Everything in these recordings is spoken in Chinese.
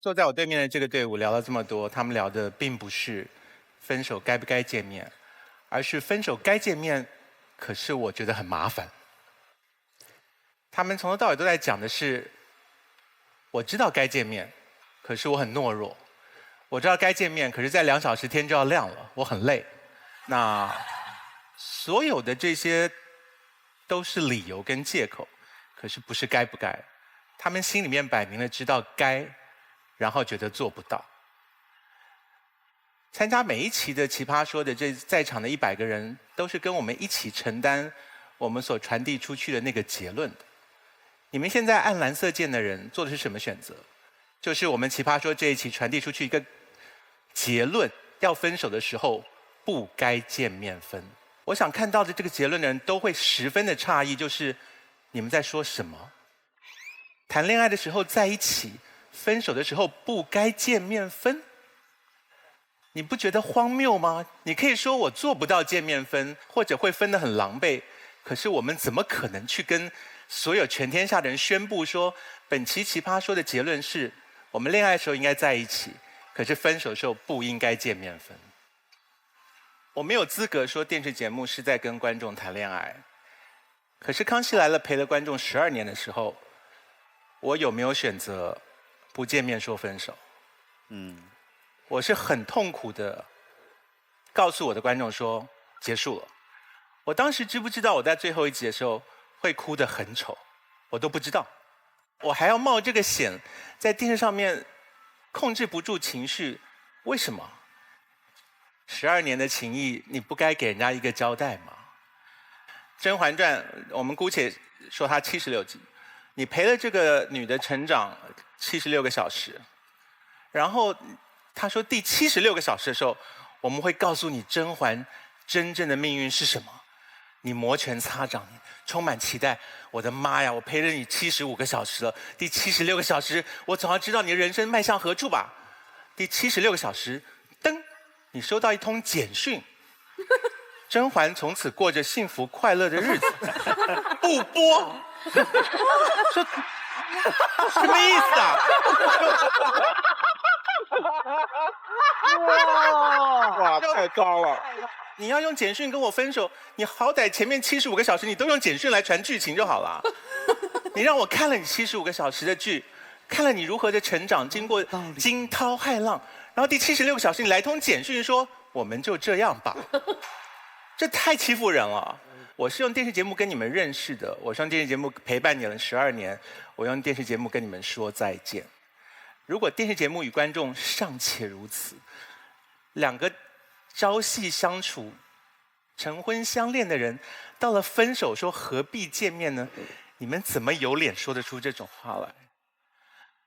坐在我对面的这个队伍聊了这么多，他们聊的并不是分手该不该见面，而是分手该见面，可是我觉得很麻烦。他们从头到尾都在讲的是，我知道该见面，可是我很懦弱。我知道该见面，可是在2小时天就要亮了，我很累。那所有的这些都是理由跟借口，可是不是该不该。他们心里面摆明了知道该，然后觉得做不到。参加每一期的《奇葩说》的这在场的100个人，都是跟我们一起承担我们所传递出去的那个结论的。你们现在按蓝色键的人做的是什么选择？就是我们《奇葩说》这一期传递出去一个结论：要分手的时候不该见面分。我想看到的这个结论的人都会十分的诧异，就是你们在说什么？谈恋爱的时候在一起，分手的时候不该见面分？你不觉得荒谬吗？你可以说我做不到见面分，或者会分得很狼狈，可是我们怎么可能去跟所有全天下的人宣布说，本期奇葩说的结论是我们恋爱的时候应该在一起，可是分手的时候不应该见面分？我没有资格说电视节目是在跟观众谈恋爱，可是《康熙来了》陪了观众12年的时候，我有没有选择不见面说分手？我是很痛苦的告诉我的观众说结束了。我当时知不知道我在最后一集的时候会哭得很丑，我都不知道。我还要冒这个险在电视上面控制不住情绪，为什么？12年的情谊，你不该给人家一个交代吗？《甄嬛传》，我们姑且说它76集，你陪了这个女的成长76个小时，然后他说第76个小时的时候，我们会告诉你甄嬛真正的命运是什么。你摩拳擦掌，你充满期待。我的妈呀，我陪了你75个小时了，第76个小时，我总要知道你的人生迈向何处吧？第76个小时，噔，你收到一通简讯，甄嬛从此过着幸福快乐的日子。不播，这什么意思啊？哇，太高了！你要用简讯跟我分手，你好歹前面75个小时你都用简讯来传剧情就好了。你让我看了你75个小时的剧，看了你如何的成长，经过惊涛骇浪，然后第76个小时你来通简讯说我们就这样吧，这太欺负人了。我是用电视节目跟你们认识的，我是用电视节目陪伴你了12年，我用电视节目跟你们说再见。如果电视节目与观众尚且如此，两个朝夕相处、成婚相恋的人，到了分手说何必见面呢？你们怎么有脸说得出这种话来？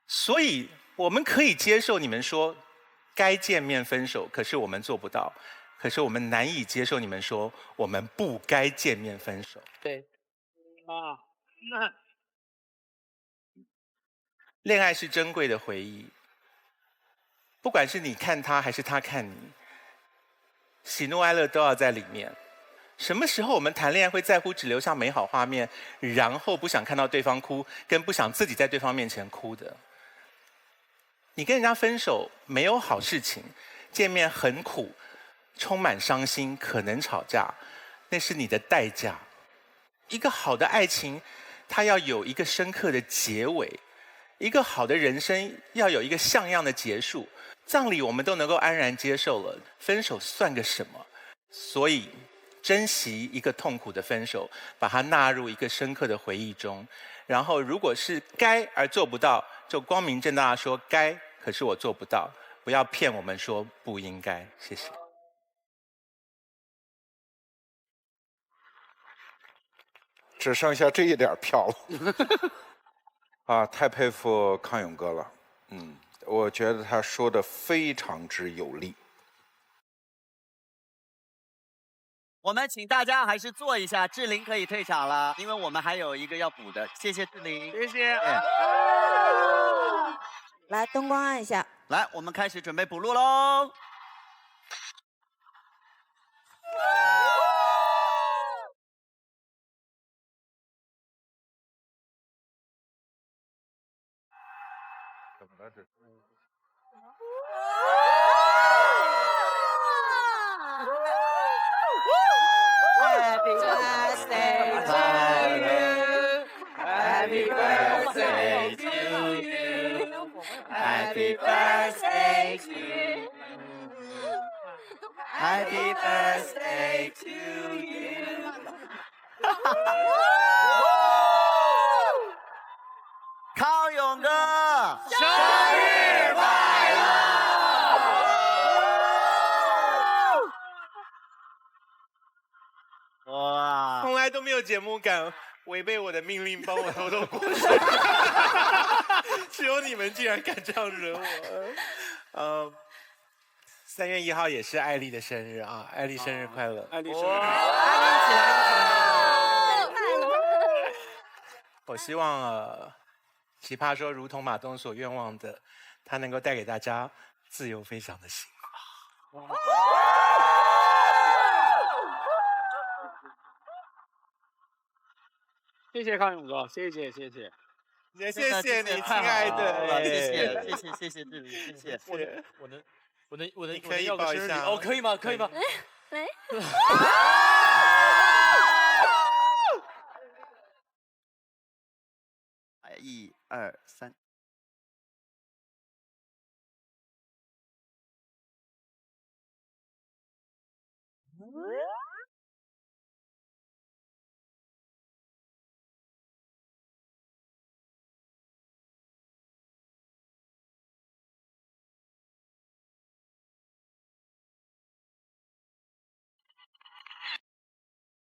所以我们可以接受你们说该见面分手，可是我们做不到。可是我们难以接受你们说我们不该见面分手。对，那恋爱是珍贵的回忆，不管是你看他还是他看你，喜怒哀乐都要在里面。什么时候我们谈恋爱会在乎只留下美好画面，然后不想看到对方哭，跟不想自己在对方面前哭的？你跟人家分手没有好事情，见面很苦，充满伤心，可能吵架，那是你的代价。一个好的爱情，它要有一个深刻的结尾，一个好的人生要有一个像样的结束。葬礼我们都能够安然接受了，分手算个什么？所以珍惜一个痛苦的分手，把它纳入一个深刻的回忆中。然后如果是该而做不到，就光明正大的说该，可是我做不到，不要骗我们说不应该。谢谢。只剩下这一点票了。啊，太佩服康永哥了。我觉得他说的非常之有力。我们请大家还是坐一下，志玲可以退场了，因为我们还有一个要补的。谢谢志玲，谢谢。来，灯光暗一下。来，我们开始准备补录喽。怎么了这？ Happy birthday to you. Happy birthday to you. Happy birthday to you. Happy birthday to you。康永哥，生日快乐！哇，从来都没有节目敢违背我的命令帮我偷偷过生日，只有你们竟然敢这样惹我。3月1号也是艾丽的生日啊，艾丽生日快乐！艾丽生日快乐！艾丽起来！我希望奇葩说如同马东所愿望的，它能够带给大家自由飞翔的心。谢谢康永哥，谢谢。谢谢你，亲爱的，谢谢志玲，谢谢。我能可以要个生日礼抱一下哦，可以吗？可以吗？来，1、2、3。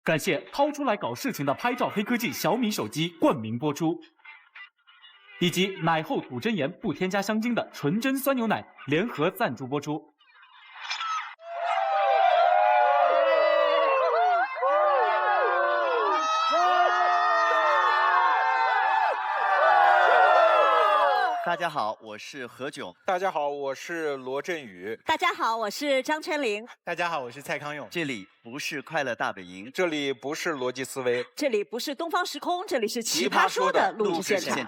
感谢掏出来搞事情的拍照黑科技小米手机冠名播出，以及奶后吐真言不添加香精的纯真酸牛奶联合赞助播出。大家好，我是何炅。大家好，我是罗振宇，大家好，我是张春玲，大家好，我是蔡康永。这里不是快乐大本营，这里不是逻辑思维，这里不是东方时空，这里是奇葩说的录制现场。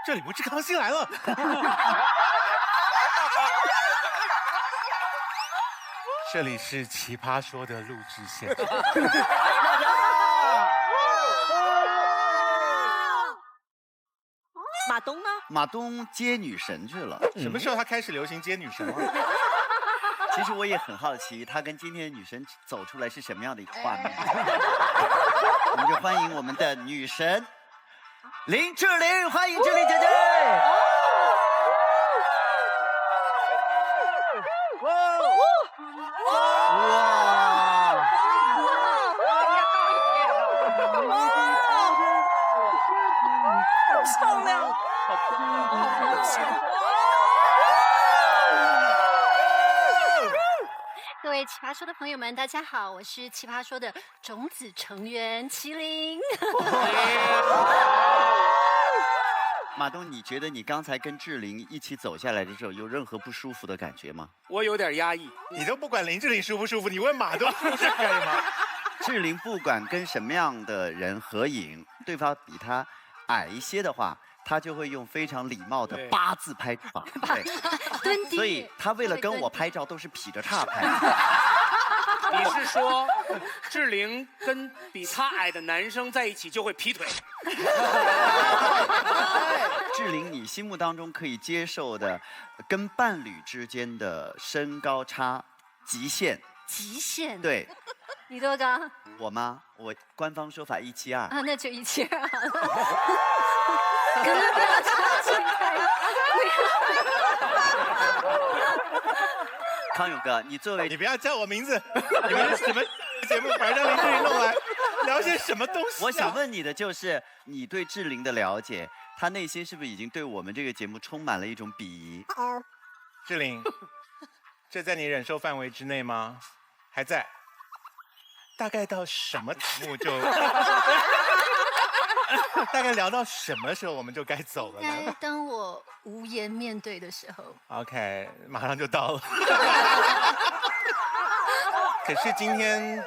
这里不是康熙来了。这里是奇葩说的录制现场。马东呢？马东接女神去了。什么时候他开始流行接女神了？其实我也很好奇，他跟今天的女神走出来是什么样的一个画面。我们就欢迎我们的女神林志玲，欢迎志玲姐姐。漂亮！各位奇葩说的朋友们，大家好，我是奇葩说的种子成员麒麟。马东，你觉得你刚才跟志玲一起走下来的时候，有任何不舒服的感觉吗？我有点压抑。你都不管林志玲舒不舒服，你问马东舒不舒服干什么？志玲不管跟什么样的人合影，对方比她矮一些的话，她就会用非常礼貌的8字拍法。对，蹲低。所以她为了跟我拍照，都是劈着叉拍。你是说志玲跟比她矮的男生在一起就会劈腿？志玲，你心目当中可以接受的跟伴侣之间的身高差极限？极限。对。你多高？我吗？我官方说法172。啊，那就172好了。可能不要差距太大。康永哥，你作为你不要叫我名字，你们是什么节目，把让林志玲弄来聊些什么东西、我想问你的就是，你对志玲的了解，她内心是不是已经对我们这个节目充满了一种鄙夷？志玲，这在你忍受范围之内吗？还在？大概到什么题目就？大概聊到什么时候我们就该走了应该呢？当我无颜面对的时候。OK， 马上就到了。可是今天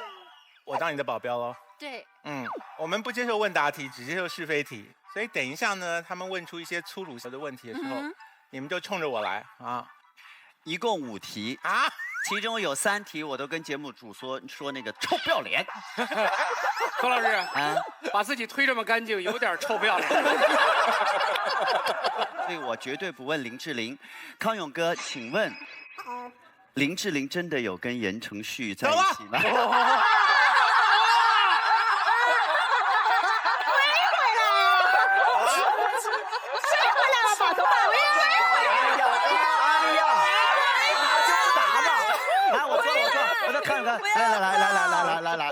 我当你的保镖喽。对。我们不接受问答题，只接受是非题。所以等一下呢，他们问出一些粗鲁的问题的时候，你们就冲着我来啊！一共5题啊，其中有3题我都跟节目组说那个臭不要脸。何老师，把自己推这么干净，有点臭不要脸。所以我绝对不问林志玲。康永哥，请问林志玲真的有跟言承旭在一起吗？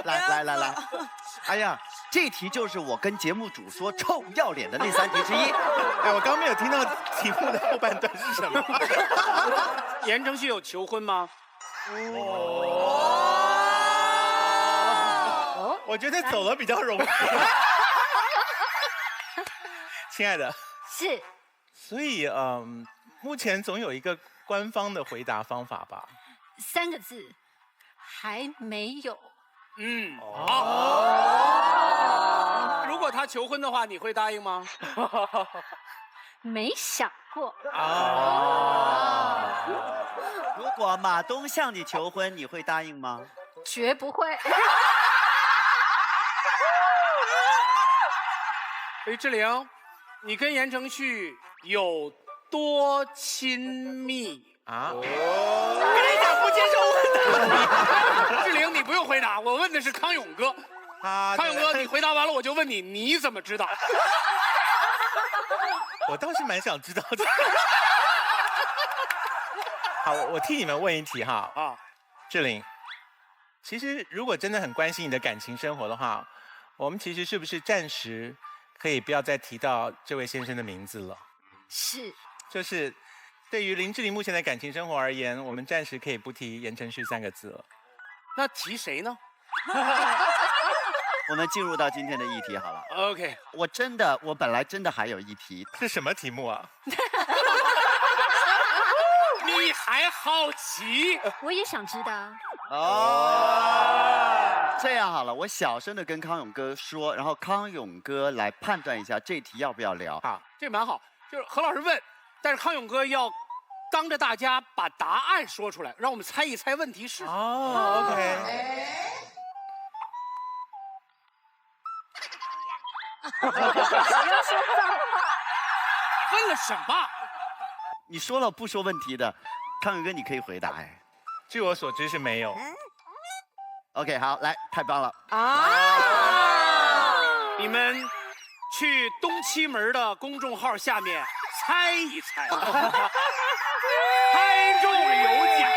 来，哎呀，这题就是我跟节目组说臭不要脸的那3题之一。哎，我刚没有听到题目的后半段是什么。言承旭有求婚吗？我觉得走了比较容易。亲爱的，是。所以目前总有一个官方的回答方法吧？3个字，还没有。好。如果他求婚的话，你会答应吗？没想过。如果马东向你求婚，你会答应吗？绝不会。志玲，你跟言承旭有多亲密啊？跟你讲不接受问答。志玲，你不用回答，我问的是康永哥。康永哥，你回答完了我就问你，你怎么知道？我倒是蛮想知道的。好，我替你们问一题哈。志玲，其实如果真的很关心你的感情生活的话，我们其实是不是暂时可以不要再提到这位先生的名字了？是。就是对于林志玲目前的感情生活而言，我们暂时可以不提言承旭3个字了。那提谁呢？我们进入到今天的议题好了。OK， 我本来真的还有一题，是什么题目啊？你还好奇？我也想知道。这样好了，我小声的跟康永哥说，然后康永哥来判断一下这题要不要聊。好，这蛮好。就是何老师问，但是康永哥要当着大家把答案说出来，让我们猜一猜问题是。OK。问了什么？你说了不说问题的，康永哥你可以回答哎。据我所知是没有。OK， 好，来，太棒了你们去东七门的公众号下面猜一猜，猜中有奖。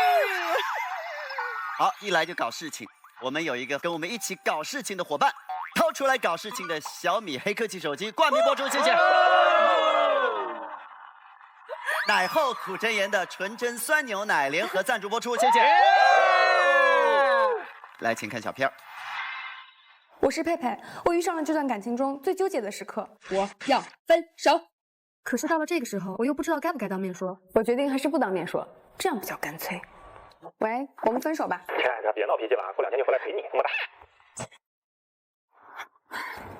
好，一来就搞事情，我们有一个跟我们一起搞事情的伙伴。掏出来搞事情的小米黑科技手机冠名播出，谢谢。奶后苦真言的纯真酸牛奶联合赞助播出，谢谢。来，请看小片。我是佩佩，我遇上了这段感情中最纠结的时刻，我要分手。可是到了这个时候，我又不知道该不该当面说，我决定还是不当面说，这样比较干脆。喂，我们分手吧。亲爱的，别闹脾气了，过2天就回来陪你，么么哒。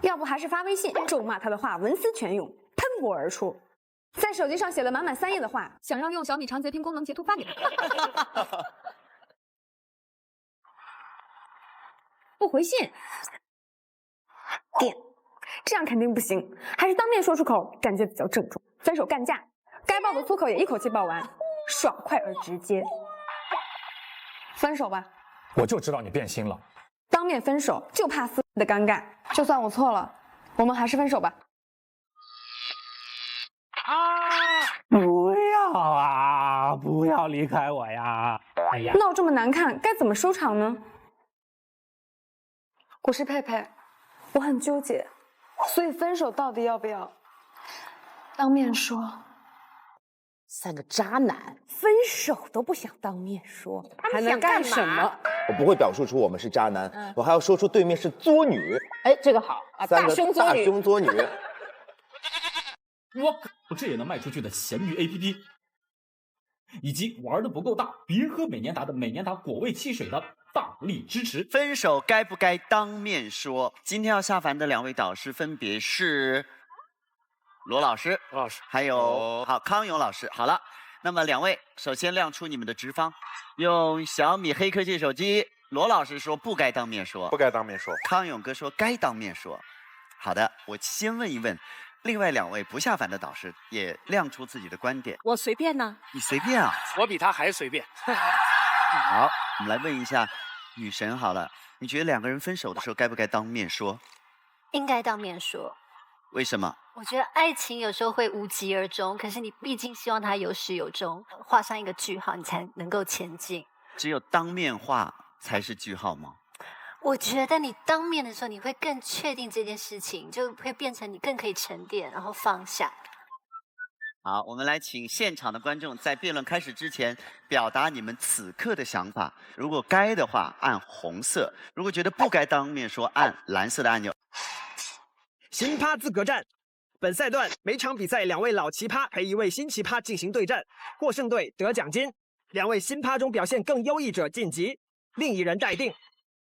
要不还是发微信咒骂他的话文思泉涌，喷薄而出，在手机上写了满满3页的话，想要用小米长截屏功能截图发给他。不回信，点，这样肯定不行，还是当面说出口，感觉比较郑重。分手干架，该爆的粗口也一口气爆完，爽快而直接。分手吧。我就知道你变心了。当面分手就怕撕的尴尬，就算我错了，我们还是分手吧。不要啊！不要离开我呀！哎呀，闹这么难看，该怎么收场呢？我是佩佩，我很纠结，所以分手到底要不要当面说？3个渣男分手都不想当面说，还能干什么？我不会表述出我们是渣男，我还要说出对面是作女。哎，这个好啊，大胸作女。大胸作女。我这也能卖出去的咸鱼 APP。以及玩的不够大，别喝美年达的美年达果味汽水的大力支持。分手该不该当面说？今天要下凡的2位导师分别是罗老师，还有康永老师。好了，那么2位首先亮出你们的直方，用小米黑科技手机。罗老师说不该当面说，不该当面说。康永哥说该当面说。好的，我先问一问。另外2位不下凡的导师也亮出自己的观点。我随便呢。你随便啊？我比他还随便。好，我们来问一下女神好了，你觉得2个人分手的时候该不该当面说？应该当面说。为什么？我觉得爱情有时候会无疾而终，可是你毕竟希望它有始有终，画上一个句号，你才能够前进。只有当面话才是句号吗？我觉得你当面的时候，你会更确定这件事情，就会变成你更可以沉淀，然后放下。好，我们来请现场的观众在辩论开始之前表达你们此刻的想法。如果该的话，按红色；如果觉得不该当面说，按蓝色的按钮。新趴资格战，本赛段每场比赛2位老奇葩陪1位新奇葩进行对战，获胜队得奖金，2位新趴中表现更优异者晋级，另一人待定。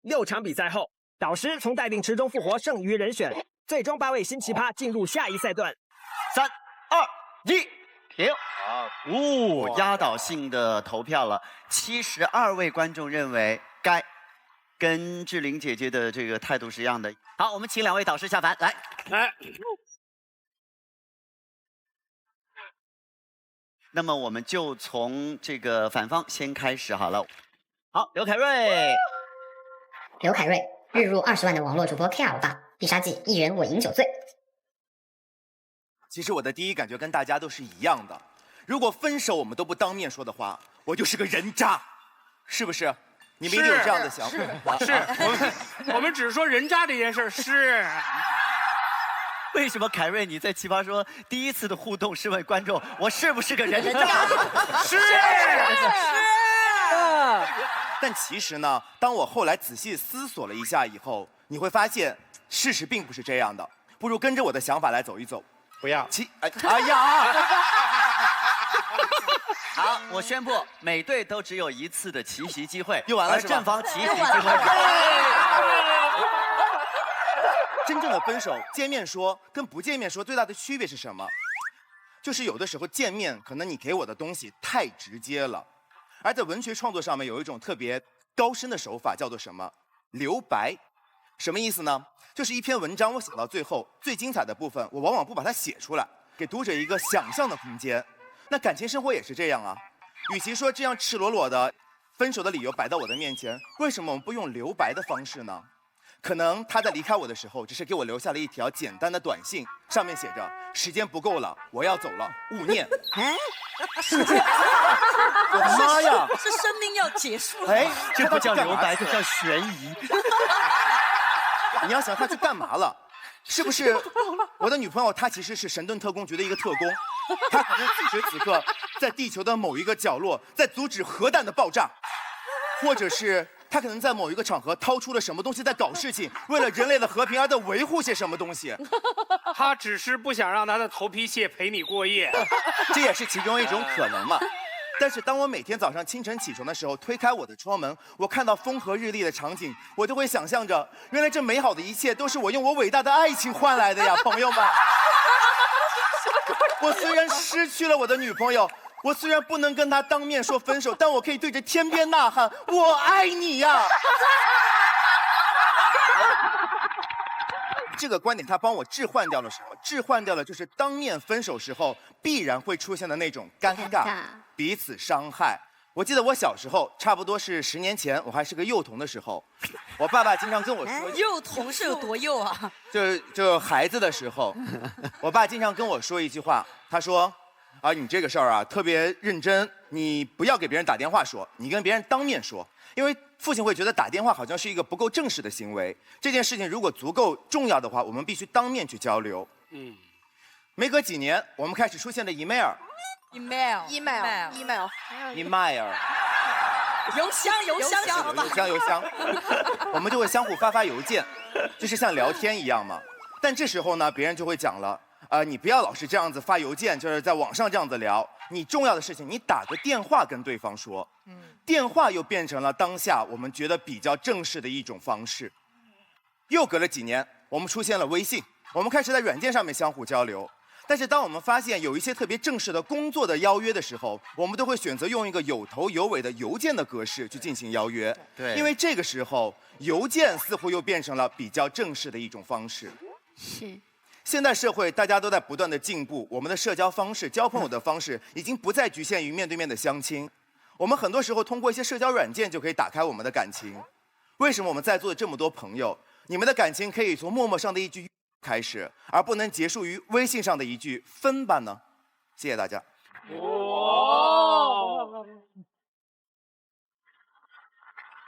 6场比赛后，导师从待定池中复活剩余人选，最终8位新奇葩进入下一赛段。3、2、1，停！压倒性的投票了，72位观众认为该，跟志玲姐姐的这个态度是一样的。好，我们请2位导师下凡，来。那么我们就从这个反方先开始好了。好，刘凯瑞。刘凯瑞，日入20万的网络主播 K2吧，必杀技1人我饮酒醉。其实我的第一感觉跟大家都是一样的，如果分手我们都不当面说的话，我就是个人渣，是不是？你们一定有这样的想法。是，我们只是说人渣这件事是。为什么凯瑞你在奇葩说第一次的互动是问观众我是不是个人渣？是。但其实呢，当我后来仔细思索了一下以后，你会发现事实并不是这样的。不如跟着我的想法来走一走。不要。哎呀！好，我宣布每队都只有1次的奇袭机会，又完了是吧？正方奇袭机会。真正的分手，见面说跟不见面说最大的区别是什么？就是有的时候见面，可能你给我的东西太直接了。而在文学创作上面有一种特别高深的手法，叫做什么？留白。什么意思呢？就是一篇文章我写到最后最精彩的部分，我往往不把它写出来，给读者一个想象的空间。那感情生活也是这样啊。与其说这样赤裸裸的分手的理由摆到我的面前，为什么我们不用留白的方式呢？可能他在离开我的时候，只是给我留下了一条简单的短信，上面写着时间不够了，我要走了，勿念。哎，我的妈呀！是生命要结束了。哎，这不叫留白，这叫悬疑。你要想他去干嘛了？是不是？我的女朋友她其实是神盾特工局的一个特工，她可能此时此刻在地球的某一个角落，在阻止核弹的爆炸，或者是他可能在某一个场合掏出了什么东西在搞事情，为了人类的和平而在维护些什么东西。他只是不想让他的头皮屑陪你过夜，这也是其中一种可能嘛。但是当我每天早上清晨起床的时候，推开我的窗门，我看到风和日丽的场景，我就会想象着，原来这美好的一切都是我用我伟大的爱情换来的呀，朋友们。我虽然失去了我的女朋友，我虽然不能跟她当面说分手，但我可以对着天边呐喊：我爱你呀！这个观点它帮我置换掉了什么？置换掉了就是当面分手时候必然会出现的那种尴尬，彼此伤害。我记得我小时候，差不多是10年前，我还是个幼童的时候，我爸爸经常跟我说，幼童是有多幼啊？就孩子的时候，我爸经常跟我说一句话，他说：“啊，你这个事儿啊特别认真，你不要给别人打电话说，你跟别人当面说，因为父亲会觉得打电话好像是一个不够正式的行为。这件事情如果足够重要的话，我们必须当面去交流。”没隔几年，我们开始出现了 email。邮箱，我们就会相互发邮件，就是像聊天一样嘛。但这时候呢，别人就会讲了你不要老是这样子发邮件，就是在网上这样子聊。你重要的事情，你打个电话跟对方说。电话又变成了当下我们觉得比较正式的一种方式。又隔了几年，我们出现了微信，我们开始在软件上面相互交流。但是当我们发现有一些特别正式的工作的邀约的时候，我们都会选择用一个有头有尾的邮件的格式去进行邀约。对，因为这个时候邮件似乎又变成了比较正式的一种方式。是。现代社会大家都在不断的进步，我们的社交方式、交朋友的方式已经不再局限于面对面的相亲。我们很多时候通过一些社交软件就可以打开我们的感情。为什么我们在座的这么多朋友，你们的感情可以从陌陌上的一句开始，而不能结束于微信上的一句分吧呢？谢谢大家。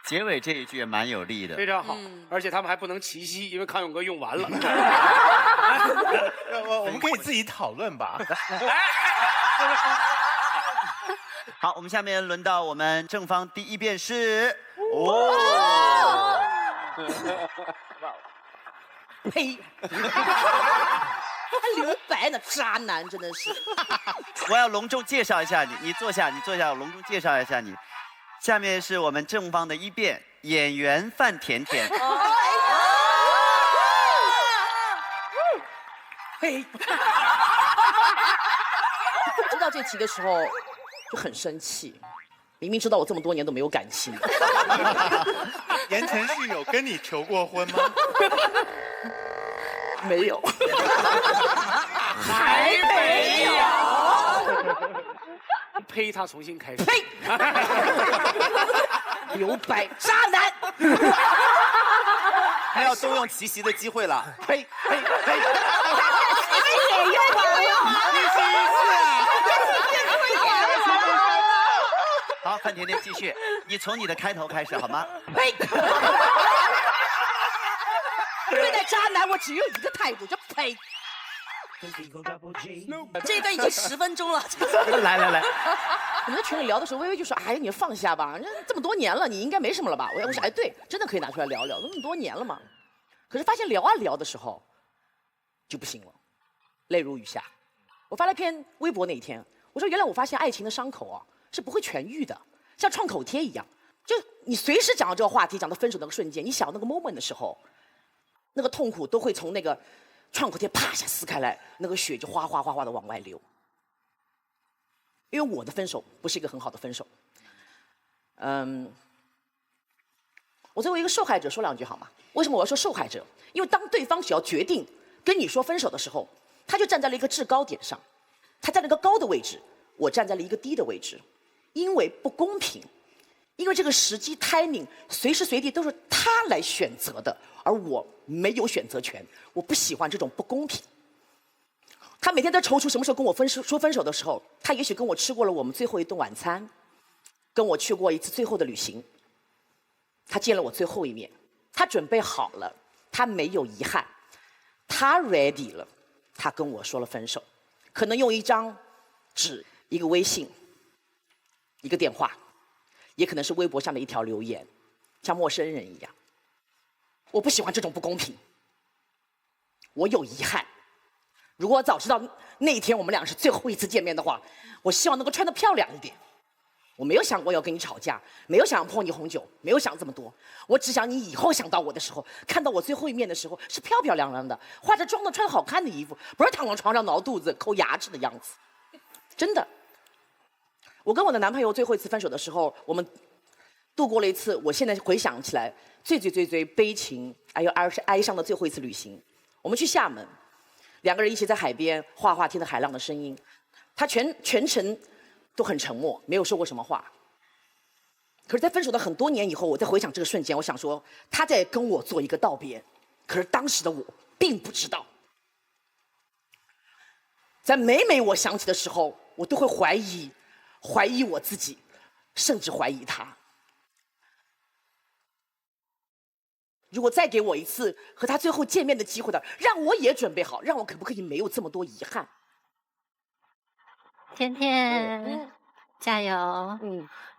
结尾这一句也蛮有力的，非常好，而且他们还不能齐膝，因为康永哥用完了。我们可以自己讨论吧。好，我们下面轮到我们正方第一辩是呸！还留白呢，渣男真的是。我要隆重介绍一下你，你坐下，我隆重介绍一下你。下面是我们正方的一辩，演员范甜甜。呸！知道这题的时候就很生气，明明知道我这么多年都没有感情。言承旭有跟你求过婚吗？没有。还没有。呸！他重新开始。呸！留白，渣男。还要动用奇袭的机会了。呸！也用啊！好，范甜甜继续，你从你的开头开始好吗？呸！对待渣男，我只有一个态度，叫呸。这一段已经10分钟了。来，我们在群里聊的时候，微微就说：“哎呀，你放下吧，这么多年了，你应该没什么了吧？”我说：“哎，对，真的可以拿出来聊聊，都那么多年了嘛。”可是发现聊啊聊的时候，就不行了，泪如雨下。我发了一篇微博那一天，我说：“原来我发现爱情的伤口啊是不会痊愈的，像创口贴一样，就你随时讲到这个话题，讲到分手那个瞬间，你想到那个 moment 的时候，那个痛苦都会从那个创口贴啪一下撕开来，那个血就哗哗哗哗的往外流。因为我的分手不是一个很好的分手。我作为一个受害者说2句好吗？为什么我要说受害者？因为当对方只要决定跟你说分手的时候，他就站在了一个制高点上，他在那个高的位置，我站在了一个低的位置，因为不公平，因为这个时机 timing 随时随地都是他来选择的，而我没有选择权，我不喜欢这种不公平。他每天在踌躇什么时候跟我说分手的时候，他也许跟我吃过了我们最后一顿晚餐，跟我去过一次最后的旅行，他见了我最后一面，他准备好了，他没有遗憾，他 ready 了，他跟我说了分手，可能用一张纸、一个微信、一个电话，也可能是微博上的一条留言，像陌生人一样。我不喜欢这种不公平，我有遗憾。如果我早知道那一天我们俩是最后一次见面的话，我希望能够穿得漂亮一点。我没有想过要跟你吵架，没有想泼你红酒，没有想这么多。我只想你以后想到我的时候，看到我最后一面的时候，是漂漂亮亮的，化着妆的，穿好看的衣服，不是躺在床上挠肚子、抠牙齿的样子。真的，我跟我的男朋友最后一次分手的时候，我们度过了一次我现在回想起来最悲情还有哀伤的最后一次旅行。我们去厦门。2个人一起在海边画画，听着海浪的声音，他全程都很沉默，没有说过什么话。可是，在分手的很多年以后，我在回想这个瞬间，我想说他在跟我做一个道别。可是当时的我并不知道，在每我想起的时候，我都会怀疑我自己，甚至怀疑他。如果再给我一次和他最后见面的机会的，让我也准备好，让我可不可以没有这么多遗憾？甜甜，加油！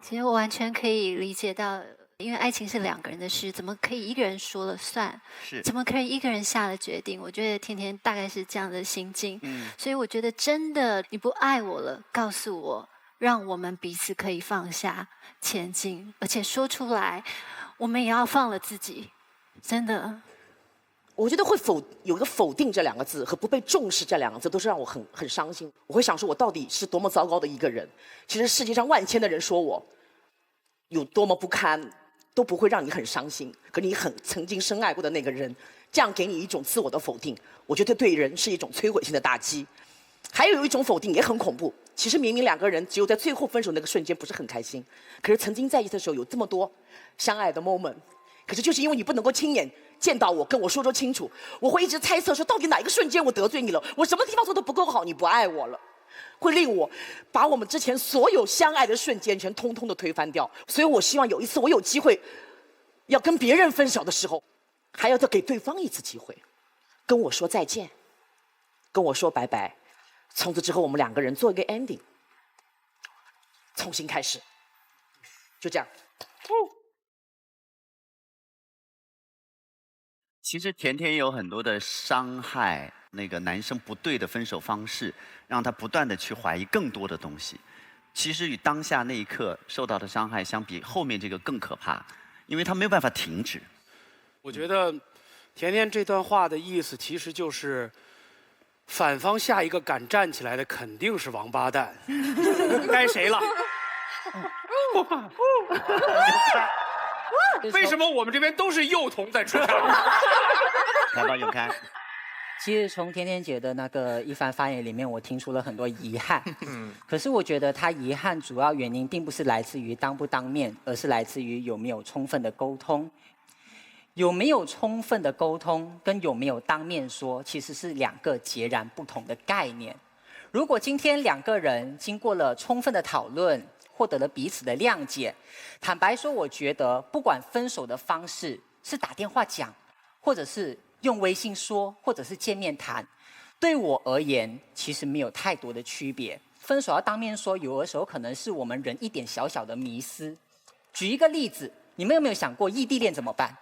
其实我完全可以理解到因为爱情是2个人的事，怎么可以一个人说了算？是，怎么可以一个人下了决定？我觉得甜甜大概是这样的心境。所以我觉得真的你不爱我了，告诉我，让我们彼此可以放下前进，而且说出来，我们也要放了自己，真的。我觉得会有一个否定这2个字和不被重视这2个字，都是让我很伤心。我会想说，我到底是多么糟糕的一个人。其实世界上万千的人说我有多么不堪，都不会让你很伤心。可你曾经深爱过的那个人，这样给你一种自我的否定，我觉得对人是一种摧毁性的打击。还有一种否定也很恐怖。其实明明2个人只有在最后分手那个瞬间不是很开心，可是曾经在一起的时候有这么多相爱的 moment。可是就是因为你不能够亲眼见到我，跟我说清楚，我会一直猜测说到底哪一个瞬间我得罪你了，我什么地方做得不够好，你不爱我了，会令我把我们之前所有相爱的瞬间全通通的推翻掉。所以我希望有一次我有机会要跟别人分手的时候，还要再给对方一次机会，跟我说再见，跟我说拜拜，从此之后我们2个人做一个 ending， 重新开始，就这样。其实甜甜有很多的伤害那个男生不对的分手方式，让他不断的去怀疑更多的东西。其实与当下那一刻受到的伤害相比，后面这个更可怕，因为他没有办法停止。我觉得甜甜这段话的意思其实就是，反方下一个敢站起来的肯定是王八蛋，该谁了？为什么我们这边都是幼童在出场？来吧，永开。其实从甜甜姐的那个一番发言里面，我听出了很多遗憾。可是我觉得她遗憾主要原因并不是来自于当不当面，而是来自于有没有充分的沟通。有没有充分的沟通跟有没有当面说，其实是2个截然不同的概念。如果今天2个人经过了充分的讨论，获得了彼此的谅解，坦白说，我觉得不管分手的方式是打电话讲，或者是用微信说，或者是见面谈，对我而言其实没有太多的区别。分手要当面说，有的时候可能是我们人一点小小的迷思。举一个例子，你们有没有想过异地恋怎么办？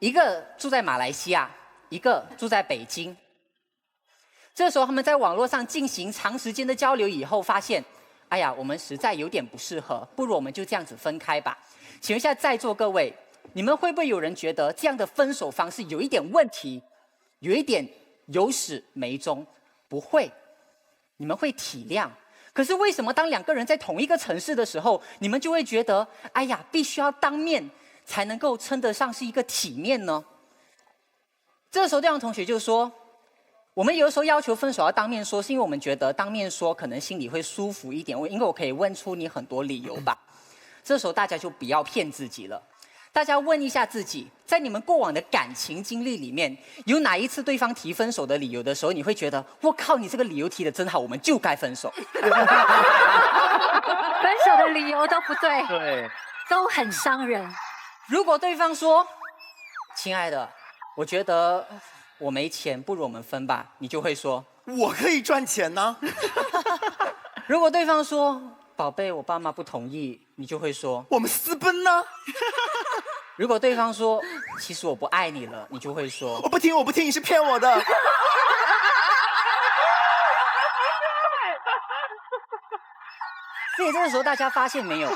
一个住在马来西亚，一个住在北京。这时候他们在网络上进行长时间的交流以后，发现哎呀，我们实在有点不适合，不如我们就这样子分开吧。请问一下在座各位，你们会不会有人觉得这样的分手方式有一点问题，有一点有始没终？不会，你们会体谅。可是为什么当2个人在同一个城市的时候，你们就会觉得，哎呀，必须要当面才能够称得上是一个体面呢？这时候对方同学就说，我们有时候要求分手要当面说，是因为我们觉得当面说可能心里会舒服一点，因为我可以问出你很多理由吧。这时候大家就不要骗自己了，大家问一下自己，在你们过往的感情经历里面，有哪一次对方提分手的理由的时候，你会觉得我靠，你这个理由提得真好，我们就该分手。分手的理由都不对，对，都很伤人。如果对方说，亲爱的，我觉得我没钱，不如我们分吧，你就会说，我可以赚钱呢。如果对方说，宝贝，我爸妈不同意，你就会说，我们私奔呢。如果对方说，其实我不爱你了，你就会说，我不听，我不听，你是骗我的。所以这个时候大家发现没有，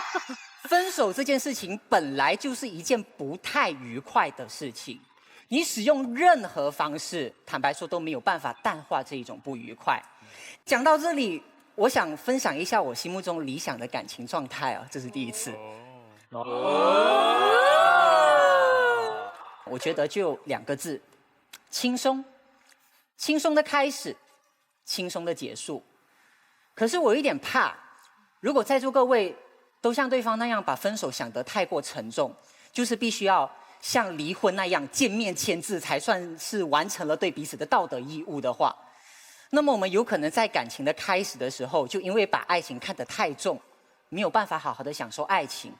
分手这件事情本来就是一件不太愉快的事情。你使用任何方式，坦白说都没有办法淡化这一种不愉快。讲到这里，我想分享一下我心目中理想的感情状态啊，这是第一次。我觉得就2个字，轻松。轻松的开始，轻松的结束。可是我有一点怕，如果在座各位都像对方那样把分手想得太过沉重，就是必须要像离婚那样见面签字才算是完成了对彼此的道德义务的话，那么我们有可能在感情的开始的时候，就因为把爱情看得太重，没有办法好好的享受爱情。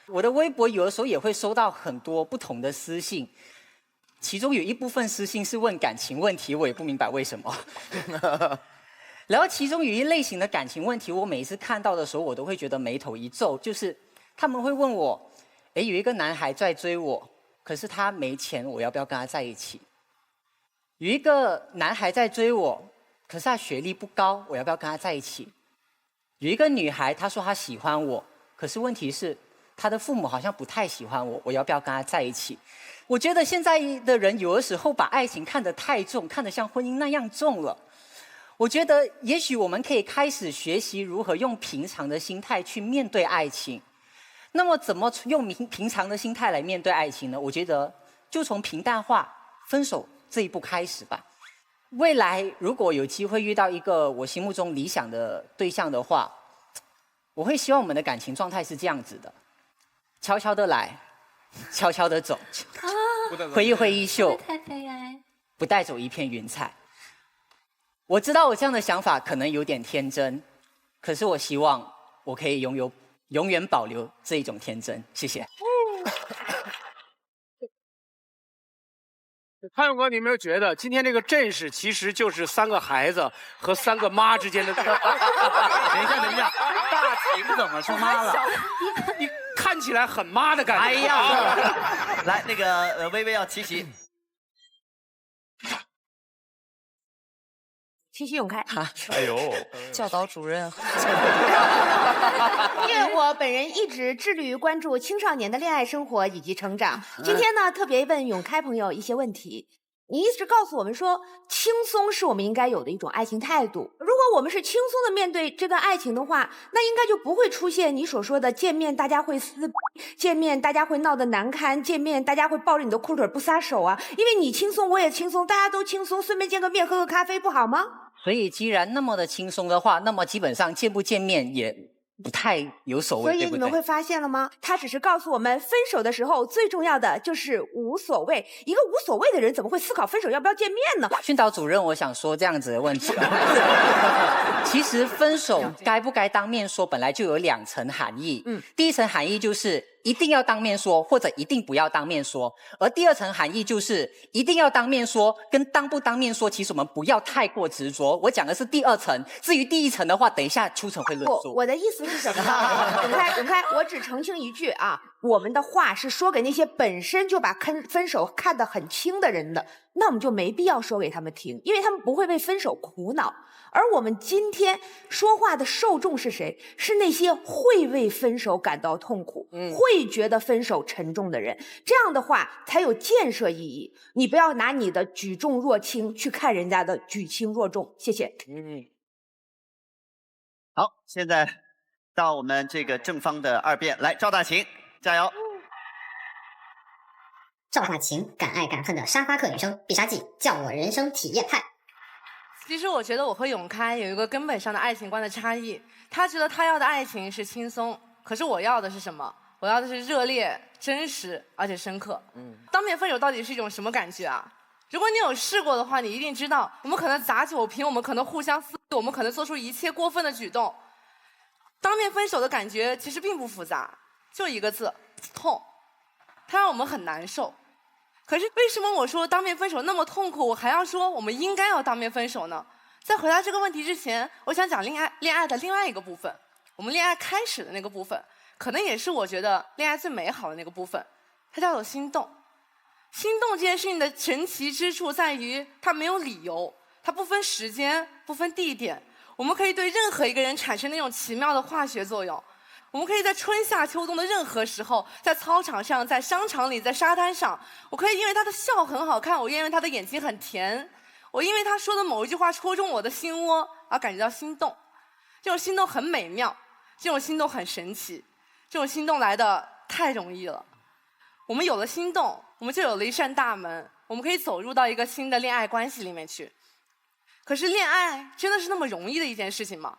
我的微博有的时候也会收到很多不同的私信，其中有一部分私信是问感情问题，我也不明白为什么。然后其中有一类型的感情问题，我每一次看到的时候，我都会觉得眉头一皱，就是他们会问我，有一个男孩在追我，可是他没钱，我要不要跟他在一起？有一个男孩在追我，可是他学历不高，我要不要跟他在一起？有一个女孩，她说她喜欢我，可是问题是她的父母好像不太喜欢我，我要不要跟他在一起？我觉得现在的人有的时候把爱情看得太重，看得像婚姻那样重了。我觉得也许我们可以开始学习如何用平常的心态去面对爱情。那么怎么用平常的心态来面对爱情呢？我觉得就从平淡化分手这一步开始吧。未来如果有机会遇到一个我心目中理想的对象的话，我会希望我们的感情状态是这样子的：悄悄的来，悄悄的走，挥一挥衣袖，太悲哀，不带走一片云彩。我知道我这样的想法可能有点天真，可是我希望我可以永远保留这一种天真。谢谢。潘勇哥，你有没有觉得今天这个阵势其实就是3个孩子和3个妈之间的？等一下，大婷怎么是妈了？你看起来很妈的感觉。哎呀，来，那个微微要齐齐。齐齐永开。哎呦，教导主任。因为我本人一直致力于关注青少年的恋爱生活以及成长。今天呢，特别问永开朋友一些问题。你一直告诉我们说，轻松是我们应该有的一种爱情态度。如果我们是轻松的面对这段爱情的话，那应该就不会出现你所说的见面大家会撕，见面大家会闹得难堪，见面大家会抱着你的裤腿不撒手啊。因为你轻松，我也轻松，大家都轻松，顺便见个面，喝个咖啡，不好吗？所以既然那么的轻松的话，那么基本上见不见面也不太有所谓，所以你们会发现了吗？他只是告诉我们，分手的时候最重要的就是无所谓。一个无所谓的人怎么会思考分手要不要见面呢？训导主任，我想说这样子的问题。其实分手该不该当面说，本来就有2层含义。第一层含义就是一定要当面说，或者一定不要当面说；而第2层含义就是一定要当面说，跟当不当面说，其实我们不要太过执着。我讲的是第2层，至于第1层的话，等一下秋成会论述。我的意思是什么呢？永开，我只澄清一句啊，我们的话是说给那些本身就把分手看得很轻的人的，那我们就没必要说给他们听，因为他们不会为分手苦恼。而我们今天说话的受众是谁？是那些会为分手感到痛苦，会觉得分手沉重的人。这样的话才有建设意义。你不要拿你的举重若轻去看人家的举轻若重。谢谢。好，现在到我们这个正方的2辩，来，赵大琴，加油。赵大琴，敢爱敢恨的沙发客女生，必杀技叫我人生体验派。其实我觉得我和永开有一个根本上的爱情观的差异。他觉得他要的爱情是轻松，可是我要的是什么？我要的是热烈、真实而且深刻。当面分手到底是一种什么感觉啊？如果你有试过的话，你一定知道，我们可能砸酒瓶，我们可能互相撕，我们可能做出一切过分的举动。当面分手的感觉其实并不复杂，就一个字：痛。它让我们很难受。可是为什么我说当面分手那么痛苦，我还要说我们应该要当面分手呢？在回答这个问题之前，我想讲恋爱的另外一个部分，我们恋爱开始的那个部分，可能也是我觉得恋爱最美好的那个部分，它叫做心动。心动这件事情的神奇之处在于，它没有理由，它不分时间，不分地点，我们可以对任何一个人产生那种奇妙的化学作用。我们可以在春夏秋冬的任何时候，在操场上，在商场里，在沙滩上，我可以因为他的笑很好看，我因为他的眼睛很甜，我因为他说的某一句话戳中我的心窝而感觉到心动。这种心动很美妙，这种心动很神奇，这种心动来的太容易了。我们有了心动，我们就有了一扇大门，我们可以走入到一个新的恋爱关系里面去。可是恋爱真的是那么容易的一件事情吗？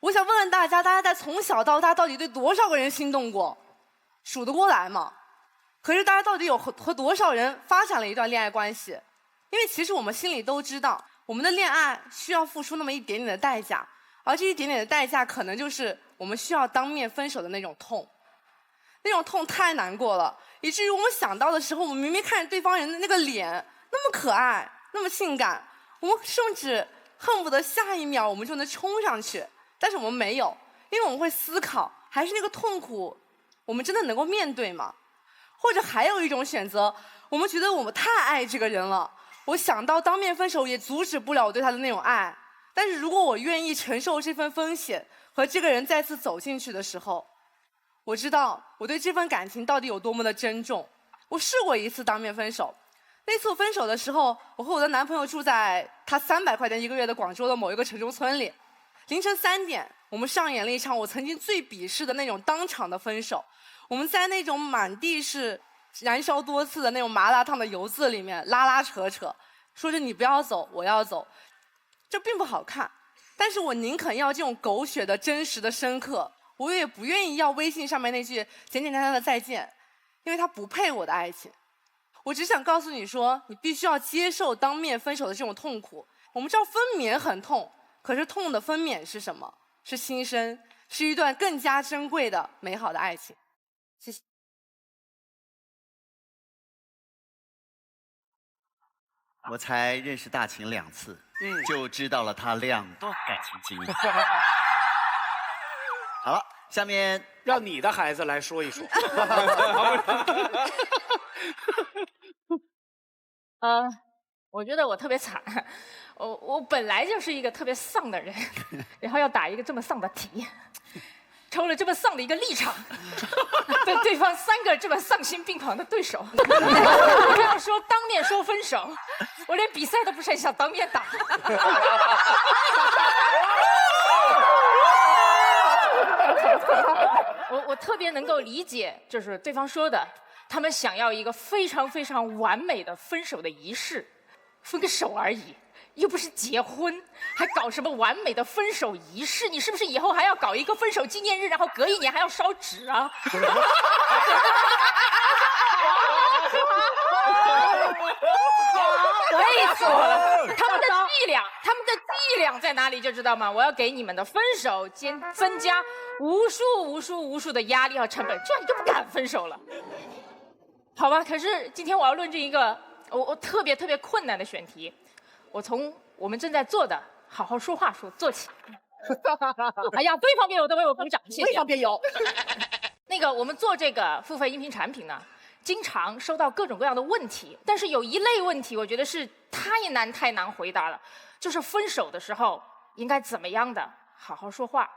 我想问问大家，大家在从小到大到底对多少个人心动过？数得过来吗？可是大家到底有和多少人发展了一段恋爱关系？因为其实我们心里都知道，我们的恋爱需要付出那么一点点的代价，而这一点点的代价可能就是我们需要当面分手的那种痛。那种痛太难过了，以至于我们想到的时候，我们明明看着对方人的那个脸那么可爱，那么性感，我们甚至恨不得下一秒我们就能冲上去。但是我们没有，因为我们会思考，还是那个痛苦，我们真的能够面对吗？或者还有一种选择，我们觉得我们太爱这个人了，我想到当面分手也阻止不了我对他的那种爱。但是如果我愿意承受这份风险，和这个人再次走进去的时候，我知道我对这份感情到底有多么的珍重。我试过一次当面分手，那次分手的时候，我和我的男朋友住在他300块钱1个月的广州的某一个城中村里。凌晨3点，我们上演了一场我曾经最鄙视的那种当场的分手。我们在那种满地是燃烧多次的那种麻辣烫的油渍里面拉拉扯扯，说着你不要走，我要走，这并不好看。但是我宁肯要这种狗血的真实的深刻，我也不愿意要微信上面那句简简单单的再见，因为他不配我的爱情。我只想告诉你说，你必须要接受当面分手的这种痛苦。我们知道分娩很痛，可是痛的分娩是什么？是新生，是一段更加珍贵的美好的爱情。谢谢。我才认识大秦2次，就知道了他2段感情经历。好了，下面让你的孩子来说一说。我觉得我特别惨，我本来就是一个特别丧的人，然后要打一个这么丧的题，抽了这么丧的一个立场，对对方3个这么丧心病狂的对手，我要说当面说分手，我连比赛都不是很想当面打。我特别能够理解，就是对方说的，他们想要一个非常非常完美的分手的仪式，分个手而已，又不是结婚，还搞什么完美的分手仪式？你是不是以后还要搞一个分手纪念日，然后隔1年还要烧纸啊？累死我了！他们的伎俩在哪里？就知道吗？我要给你们的分手增加无数的压力和成本，这样你就不敢分手了，好吧？可是今天我要论证一个我特别困难的选题，我从我们正在做的好好说话做起。哎呀，对方辩友都为我鼓掌，谢谢。对方辩友。那个我们做这个付费音频产品呢，经常收到各种各样的问题，但是有一类问题，我觉得是太难回答了，就是分手的时候应该怎么样的好好说话。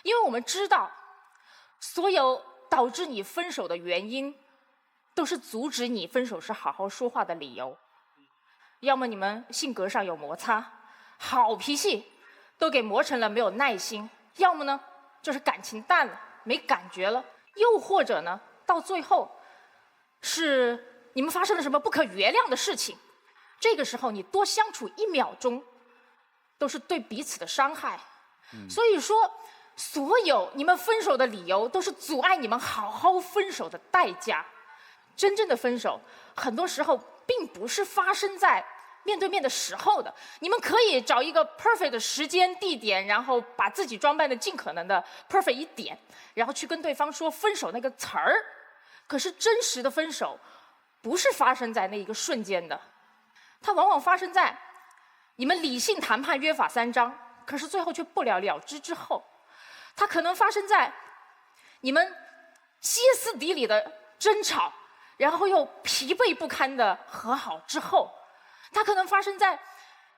因为我们知道，所有导致你分手的原因，都是阻止你分手时好好说话的理由。要么你们性格上有摩擦，好脾气都给磨成了没有耐心；要么呢，就是感情淡了，没感觉了；又或者呢，到最后是你们发生了什么不可原谅的事情。这个时候你多相处1秒钟，都是对彼此的伤害。所以说，所有你们分手的理由，都是阻碍你们好好分手的代价。真正的分手，很多时候并不是发生在面对面的时候的。你们可以找一个 perfect 的时间地点，然后把自己装扮的尽可能的 perfect 一点，然后去跟对方说分手那个词儿。可是真实的分手，不是发生在那一个瞬间的，它往往发生在你们理性谈判约法3章，可是最后却不了了之之后。它可能发生在你们歇斯底里的争吵，然后又疲惫不堪的和好之后。它可能发生在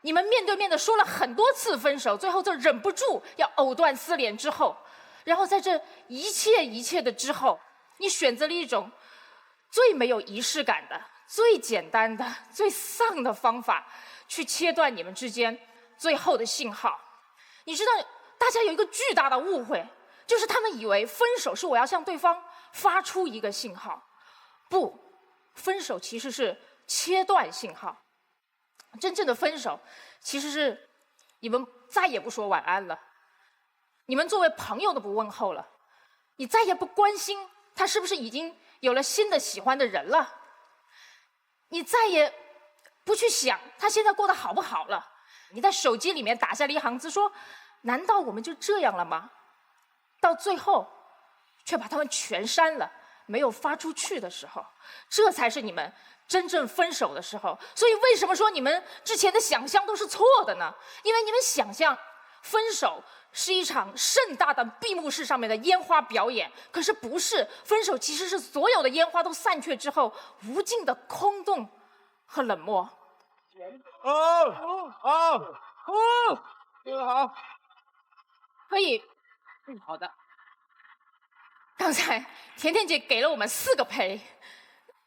你们面对面的说了很多次分手，最后就忍不住要藕断丝连之后。然后在这一切的之后，你选择了一种最没有仪式感的、最简单的、最丧的方法，去切断你们之间最后的信号。你知道，大家有一个巨大的误会，就是他们以为分手是我要向对方发出一个信号。不，分手其实是切断信号。真正的分手，其实是你们再也不说晚安了，你们作为朋友都不问候了，你再也不关心他是不是已经有了新的喜欢的人了，你再也不去想他现在过得好不好了。你在手机里面打下了一行字说，难道我们就这样了吗？到最后却把他们全删了，没有发出去的时候，这才是你们真正分手的时候。所以为什么说你们之前的想象都是错的呢？因为你们想象分手是一场盛大的闭幕式上面的烟花表演，可是不是，分手其实是所有的烟花都散去之后无尽的空洞和冷漠。好，可以，好的。刚才甜甜姐给了我们4个赔，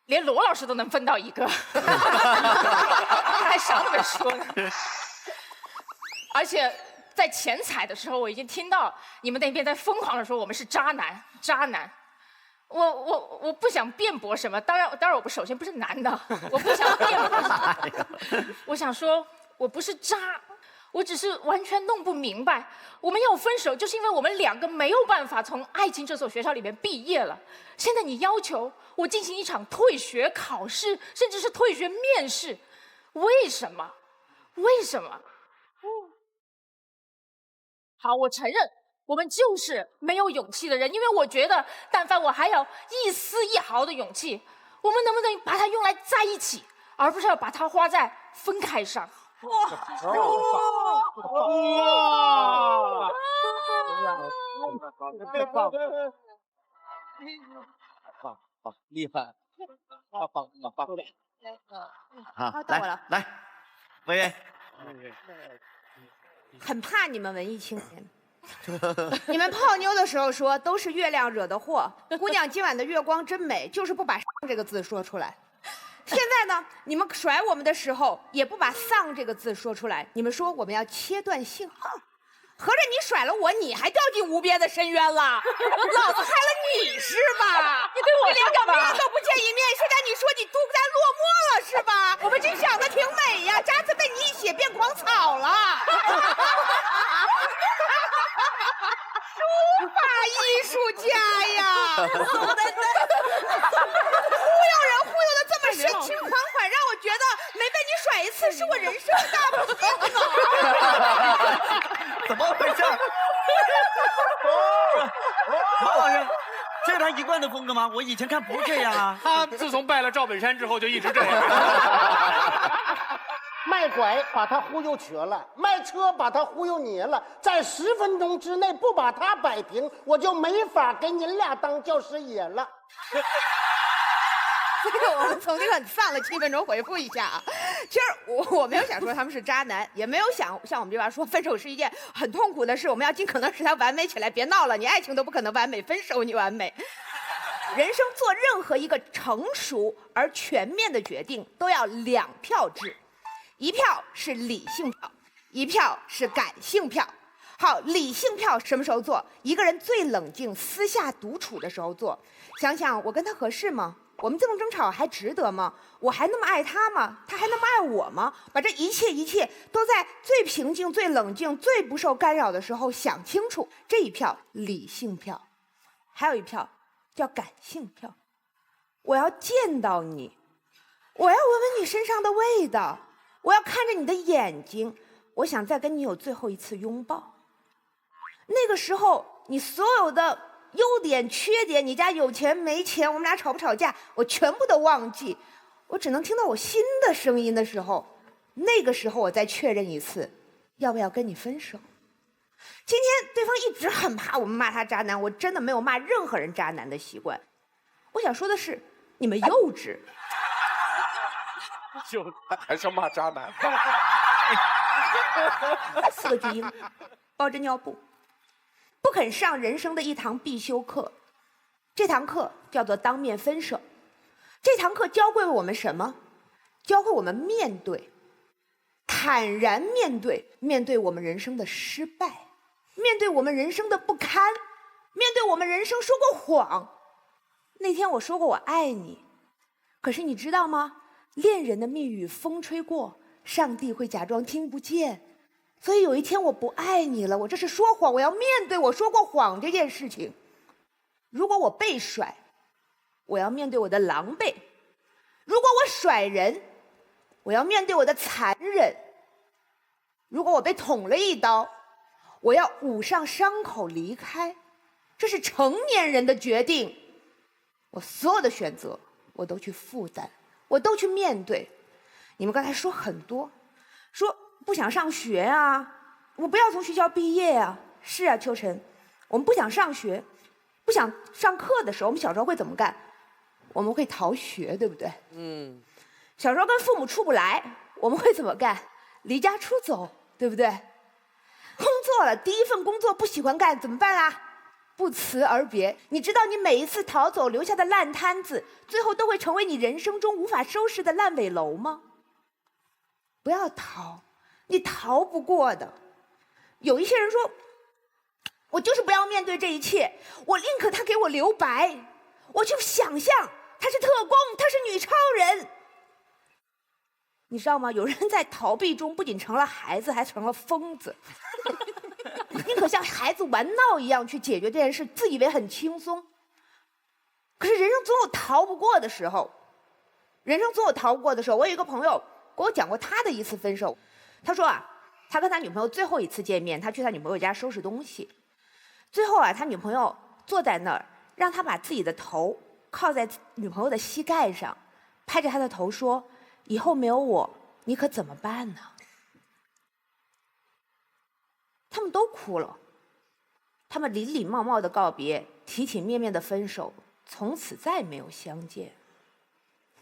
连罗老师都能分到1个，他还啥都没说呢。而且在前彩的时候，我已经听到你们那边在疯狂的说我们是渣男，渣男。我不想辩驳什么，当然我首先不是男的，我不想辩驳什么。我想说，我不是渣。我只是完全弄不明白，我们要分手，就是因为我们2个没有办法从爱情这所学校里面毕业了。现在你要求我进行一场退学考试，甚至是退学面试，为什么？为什么？好，我承认，我们就是没有勇气的人，因为我觉得，但凡我还有一丝一毫的勇气，我们能不能把它用来在一起，而不是要把它花在分开上？哇！好，厉害！棒！好，到我了。来，委员。很怕你们文艺青年。你们泡妞的时候说都是月亮惹的祸，姑娘今晚的月光真美，就是不把“这个字说出来。现在呢，你们甩我们的时候也不把“丧”这个字说出来，你们说我们要切断信号，合着你甩了我，你还掉进无边的深渊了，老子害了你是吧？你对我连个面都不见一面，现在你说你孤单落寞了是吧？我们真想的挺美呀，渣子被你一写变狂草了。书法艺术家呀，忽悠人忽悠的这么深情款款，让我觉得没被你甩一次是我人生的大不幸啊！怎么回事？马老师，这是他一贯的风格吗？我以前看不是这样啊。他自从拜了赵本山之后就一直这样。卖拐把他忽悠瘸了，卖车把他忽悠捏了，在10分钟之内不把他摆平，我就没法给你俩当教师爷了。这个我们从这个很丧的气氛中回复一下啊。其实我没有想说他们是渣男，也没有想像我们这边说分手是一件很痛苦的事，我们要尽可能使它完美起来。别闹了，你爱情都不可能完美，分手你完美。人生做任何一个成熟而全面的决定，都要2票制。1票是理性票，1票是感性票。好，理性票什么时候做？一个人最冷静、私下独处的时候做。想想我跟他合适吗？我们这么争吵还值得吗？我还那么爱他吗？他还那么爱我吗？把这一切都在最平静、最冷静、最不受干扰的时候想清楚。这1票理性票，还有1票叫感性票。我要见到你，我要闻闻你身上的味道。我要看着你的眼睛，我想再跟你有最后一次拥抱。那个时候，你所有的优点、缺点，你家有钱没钱，我们俩吵不吵架，我全部都忘记。我只能听到我心的声音的时候，那个时候我再确认一次，要不要跟你分手。今天对方一直很怕我们骂他渣男，我真的没有骂任何人渣男的习惯。我想说的是，你们幼稚。就还是骂渣男。4个巨婴，包着尿布，不肯上人生的一堂必修课。这堂课叫做当面分手。这堂课教会我们什么？教会我们面对，坦然面对我们人生的失败，面对我们人生的不堪，面对我们人生说过谎。那天我说过我爱你，可是你知道吗？恋人的蜜语风吹过，上帝会假装听不见。所以有一天我不爱你了，我这是说谎，我要面对我说过谎这件事情。如果我被甩，我要面对我的狼狈；如果我甩人，我要面对我的残忍；如果我被捅了一刀，我要捂上伤口离开。这是成年人的决定，我所有的选择我都去负担，我都去面对。你们刚才说很多，说不想上学啊，我不要从学校毕业呀。是啊，秋晨，我们不想上学，不想上课的时候，我们小时候会怎么干？我们会逃学，对不对？小时候跟父母处不来，我们会怎么干？离家出走，对不对？工作了，第一份工作不喜欢干，怎么办啦？不辞而别。你知道你每一次逃走留下的烂摊子，最后都会成为你人生中无法收拾的烂尾楼吗？不要逃，你逃不过的。有一些人说，我就是不要面对这一切，我宁可他给我留白，我就想象他是特工，他是女超人。你知道吗？有人在逃避中不仅成了孩子，还成了疯子。宁可像孩子玩闹一样去解决这件事，自以为很轻松。可是人生总有逃不过的时候，人生总有逃不过的时候。我有一个朋友给我讲过他的一次分手，他说啊，他跟他女朋友最后一次见面，他去他女朋友家收拾东西，最后啊，他女朋友坐在那儿，让他把自己的头靠在女朋友的膝盖上，拍着他的头说：“以后没有我，你可怎么办呢？”他们都哭了，他们礼礼貌貌的告别，体体面面的分手，从此再没有相见。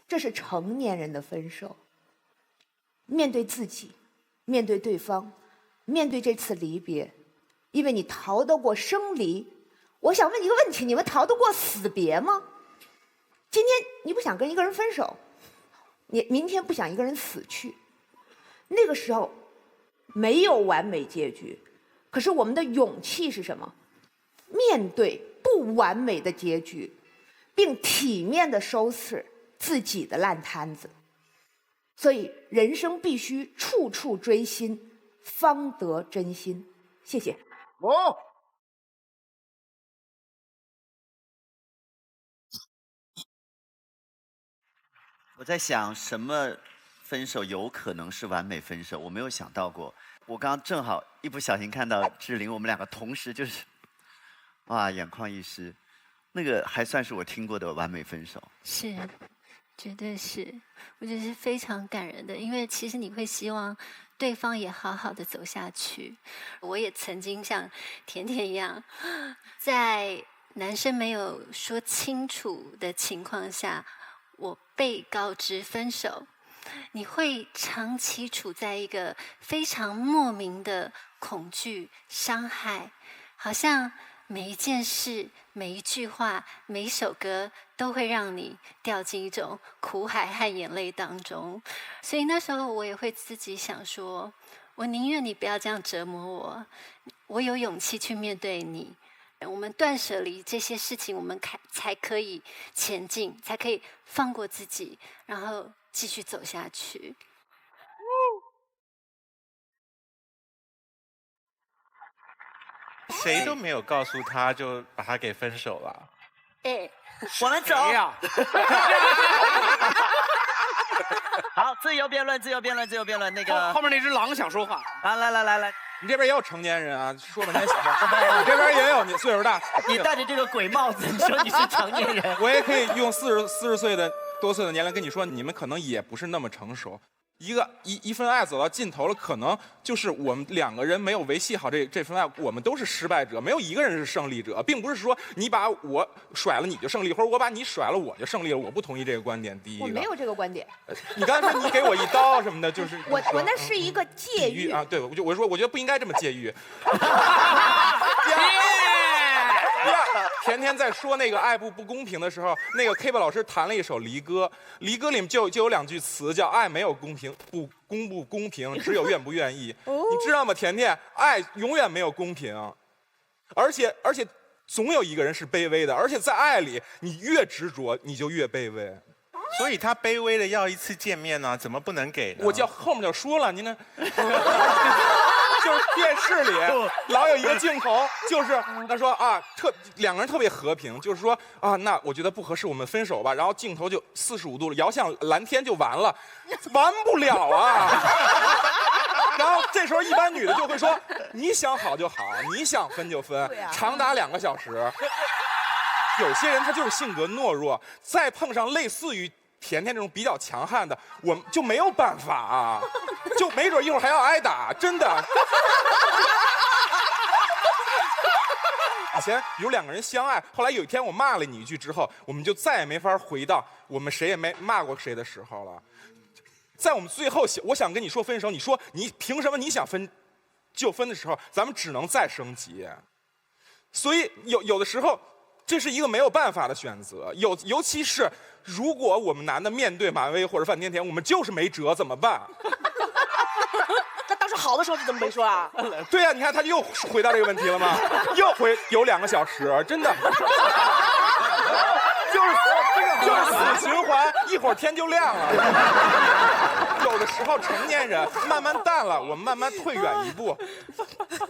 这是成年人的分手。面对自己，面对对方，面对这次离别，因为你逃得过生离。我想问一个问题，你们逃得过死别吗？今天你不想跟一个人分手，你明天不想一个人死去，那个时候没有完美结局。可是我们的勇气是什么？面对不完美的结局，并体面地收拾自己的烂摊子。所以人生必须处处追心，方得真心。谢谢。我在想什么分手有可能是完美分手，我没有想到过。我刚刚正好一不小心看到志玲，我们两个同时就是，哇，眼眶一湿。那个还算是我听过的完美分手。是，绝对是，我觉得是非常感人的，因为其实你会希望对方也好好的走下去。我也曾经像甜甜一样，在男生没有说清楚的情况下，我被告知分手。你会长期处在一个非常莫名的恐惧、伤害，好像每一件事、每一句话、每一首歌都会让你掉进一种苦海和眼泪当中。所以那时候我也会自己想说，我宁愿你不要这样折磨我，我有勇气去面对你。我们断舍离这些事情，我们才可以前进，才可以放过自己，然后继续走下去。谁都没有告诉他，就把他给分手了。哎，我们走。好，自由辩论，自由辩论，自由辩论。那个后面那只狼想说话。来，你这边也有成年人啊，说半天小话。你这边也有，你岁数大。你戴着这个鬼帽子，你说你是成年人？我也可以用40岁的多岁的年龄跟你说，你们可能也不是那么成熟。一份爱走到尽头了，可能就是我们两个人没有维系好这份爱，我们都是失败者，没有一个人是胜利者，并不是说你把我甩了你就胜利，或者我把你甩了我就胜利了。我不同意这个观点。第一个，我没有这个观点。你刚才说你给我一刀什么的，就是我那是一个戒欲啊，对，我说我觉得不应该这么戒欲。甜甜在说那个爱不公平的时候，那个 K 吧老师弹了一首离歌，离歌里面就有2句词叫爱没有公平，不公平，只有愿不愿意。你知道吗，甜甜？爱永远没有公平，而且总有一个人是卑微的，而且在爱里，你越执着，你就越卑微。所以他卑微的要一次见面呢，怎么不能给呢？我后面就说了，您呢？就是电视里老有一个镜头，就是他说啊，两个人特别和平，就是说啊，那我觉得不合适，我们分手吧。然后镜头就45度摇向蓝天就完了，完不了啊。然后这时候一般女的就会说，你想好就好，你想分就分，长达2个小时。有些人他就是性格懦弱，再碰上类似于甜甜这种比较强悍的，我们就没有办法啊。就没准一会儿还要挨打，真的。以前有2个人相爱，后来有一天我骂了你一句之后，我们就再也没法回到我们谁也没骂过谁的时候了。在我们最后，我想跟你说分手，你说你凭什么你想分就分的时候，咱们只能再升级。所以有的时候，这是一个没有办法的选择。尤其是如果我们男的面对马薇或者范甜甜，我们就是没辙，怎么办？那当时好的时候你怎么没说啊？对呀、你看他又回到这个问题了吗？又有2个小时，真的。就是死循环，一会儿天就亮了。有的时候成年人慢慢淡了，我们慢慢退远一步，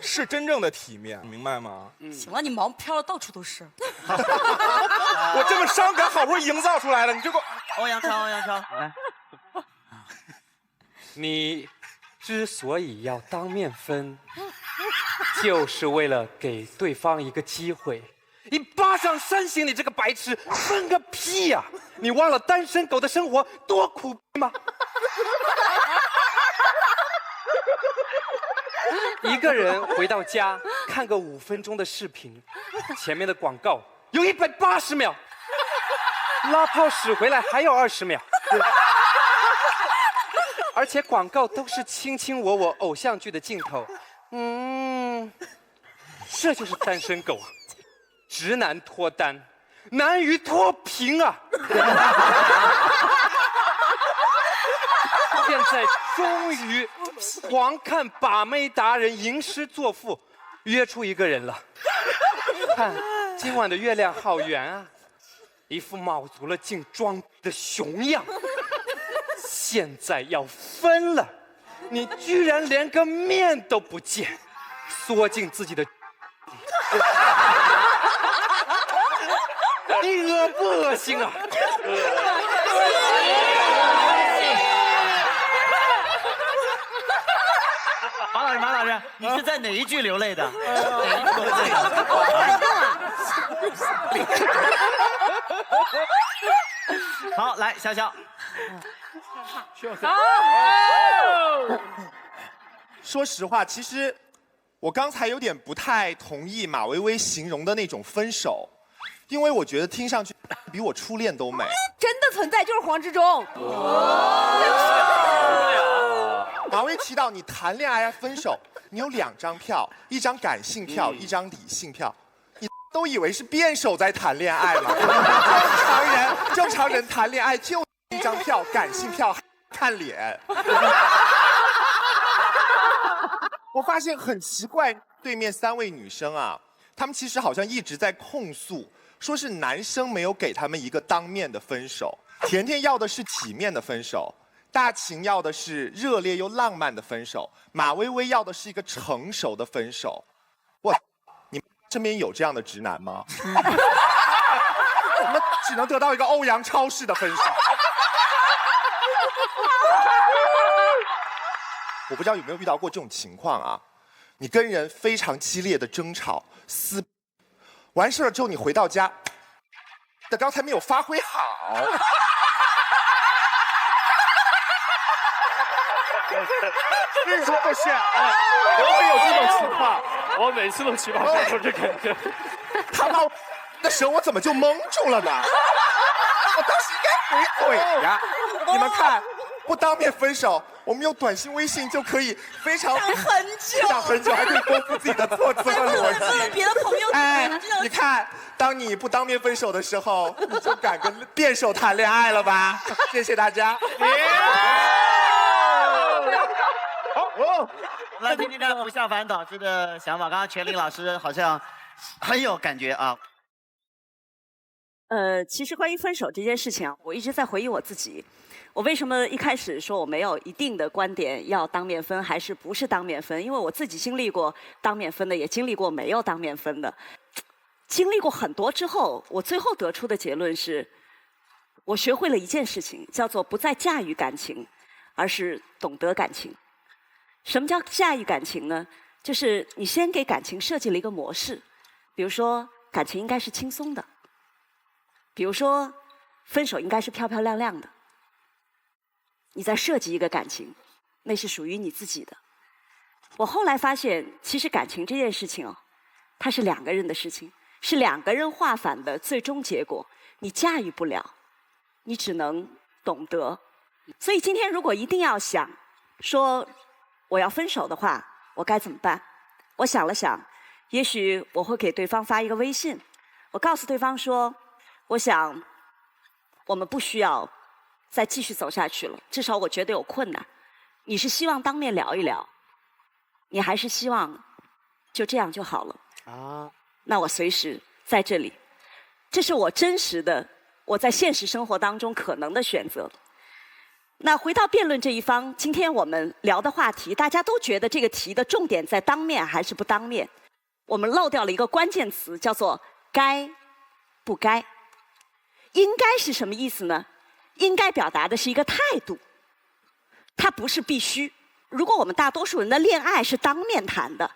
是真正的体面，明白吗？行了，你毛飘的到处都是。我这么伤感好不容易营造出来了，你就给我欧阳超，来，你之所以要当面分，就是为了给对方一个机会。你巴掌扇醒你这个白痴，分个屁呀！你忘了单身狗的生活多苦吗？一个人回到家看个5分钟的视频，前面的广告有180秒，拉泡屎回来还有20秒，而且广告都是卿卿我我偶像剧的镜头。这就是单身狗，直男脱单，难于脱贫啊！现在终于狂看把妹达人吟诗作赋，约出一个人了。看今晚的月亮好圆啊，一副卯足了劲装的熊样。现在要分了，你居然连个面都不见，缩进自己的。你恶不恶心啊？马老师，你是在哪一句流泪的？哪一句流泪的？好，来，潇潇。说实话，其实我刚才有点不太同意马薇薇形容的那种分手，因为我觉得听上去比我初恋都美。真的存在，就是黄执中。马薇提到你谈恋爱分手，你有2张票，一张感性票，一张理性票，你都以为是辩手在谈恋爱吗？正常人谈恋爱就1张票，感性票看脸。我发现很奇怪，对面3位女生啊，她们其实好像一直在控诉，说是男生没有给她们一个当面的分手。甜甜要的是体面的分手，大秦要的是热烈又浪漫的分手，马薇薇要的是一个成熟的分手。你们身边有这样的直男吗？我们只能得到一个欧阳超式的分手。我不知道有没有遇到过这种情况啊？你跟人非常激烈的争吵完事了之后，你回到家，但刚才没有发挥好。是不是？我会有这种情况。我每次都奇葩说出这感觉。他把我的时候，我怎么就蒙住了呢？我当时应该回怼呀！你们看，不当面分手，我们用短信、微信就可以非常讲很久，还可以丰富自己的措辞和逻辑。别的朋友，你看，当你不当面分手的时候，你就敢跟辩手谈恋爱了吧？谢谢大家。好，来听听看不下凡导师的想法。刚刚全林老师好像很有感觉啊。其实关于分手这件事情啊，我一直在回忆我自己。我为什么一开始说我没有一定的观点要当面分还是不是当面分？因为我自己经历过当面分的，也经历过没有当面分的。经历过很多之后，我最后得出的结论是，我学会了一件事情，叫做不再驾驭感情，而是懂得感情。什么叫驾驭感情呢？就是你先给感情设计了一个模式，比如说感情应该是轻松的，比如说分手应该是漂漂亮亮的。你再设计一个感情，那是属于你自己的。我后来发现，其实感情这件事情哦，它是两个人的事情，是两个人画反的最终结果。你驾驭不了，你只能懂得。所以今天如果一定要想说我要分手的话，我该怎么办？我想了想，也许我会给对方发一个微信，我告诉对方说，我想我们不需要再继续走下去了，至少我觉得有困难。你是希望当面聊一聊，你还是希望就这样就好了？啊，那我随时在这里。这是我真实的，我在现实生活当中可能的选择。那回到辩论这一方，今天我们聊的话题，大家都觉得这个题的重点在当面还是不当面？我们漏掉了一个关键词，叫做该不该。应该是什么意思呢？应该表达的是一个态度，它不是必须。如果我们大多数人的恋爱是当面谈的，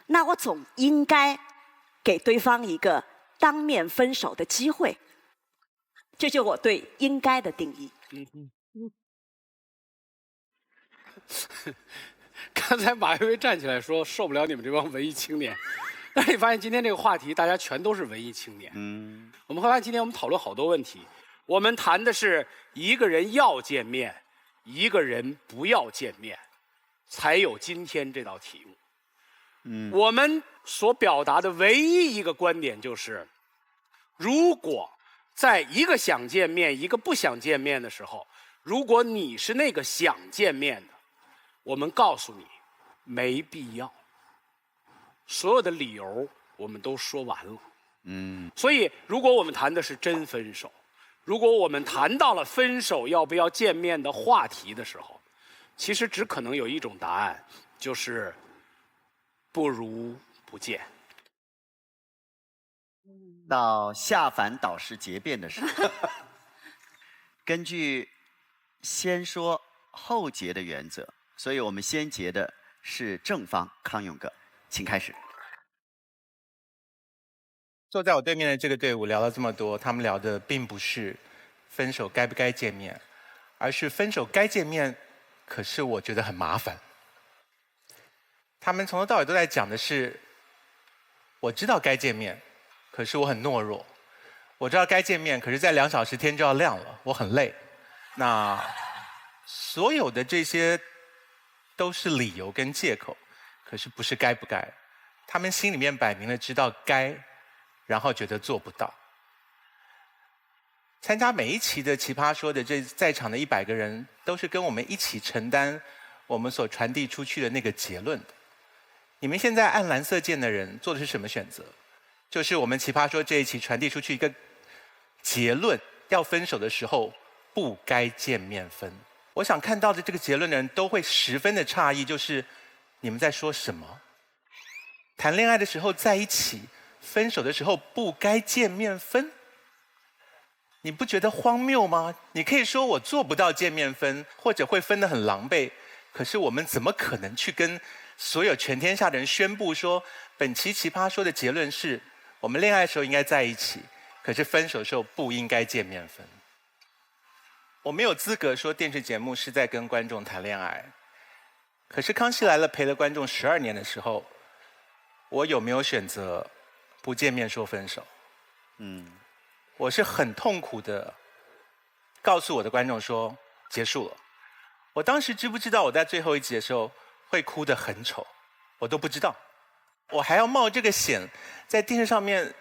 那我总应该给对方一个当面分手的机会，这就是我对应该的定义。刚才马薇薇站起来说受不了你们这帮文艺青年，但是你发现今天这个话题大家全都是文艺青年。我们会发现今天我们讨论好多问题，我们谈的是一个人要见面，一个人不要见面，才有今天这道题目。我们所表达的唯一一个观点就是，如果在一个想见面一个不想见面的时候，如果你是那个想见面的，我们告诉你没必要，所有的理由我们都说完了。所以如果我们谈的是真分手，如果我们谈到了分手要不要见面的话题的时候，其实只可能有一种答案，就是不如不见。到下凡导师结辩的时候，根据先说后结的原则，所以我们先结的是正方康永哥，请开始。坐在我对面的这个队伍聊了这么多，他们聊的并不是分手该不该见面，而是分手该见面，可是我觉得很麻烦。他们从头到尾都在讲的是，我知道该见面，可是我很懦弱。我知道该见面，可是在2小时天就要亮了，我很累。那所有的这些都是理由跟借口，可是不是该不该。他们心里面摆明了知道该，然后觉得做不到。参加每一期的奇葩说的这在场的100个人，都是跟我们一起承担我们所传递出去的那个结论的。你们现在按蓝色键的人做的是什么选择？就是我们奇葩说这一期传递出去一个结论：要分手的时候不该见面分。我想看到的这个结论的人都会十分的诧异，就是你们在说什么？谈恋爱的时候在一起，分手的时候不该见面分？你不觉得荒谬吗？你可以说我做不到见面分，或者会分得很狼狈，可是我们怎么可能去跟所有全天下的人宣布说，本期奇葩说的结论是我们恋爱的时候应该在一起，可是分手的时候不应该见面分？我没有资格说电视节目是在跟观众谈恋爱，可是《康熙来了》陪了观众12年的时候，我有没有选择不见面说分手？我是很痛苦的告诉我的观众说结束了。我当时知不知道我在最后一集的时候会哭得很丑，我都不知道。我还要冒这个险在电视上面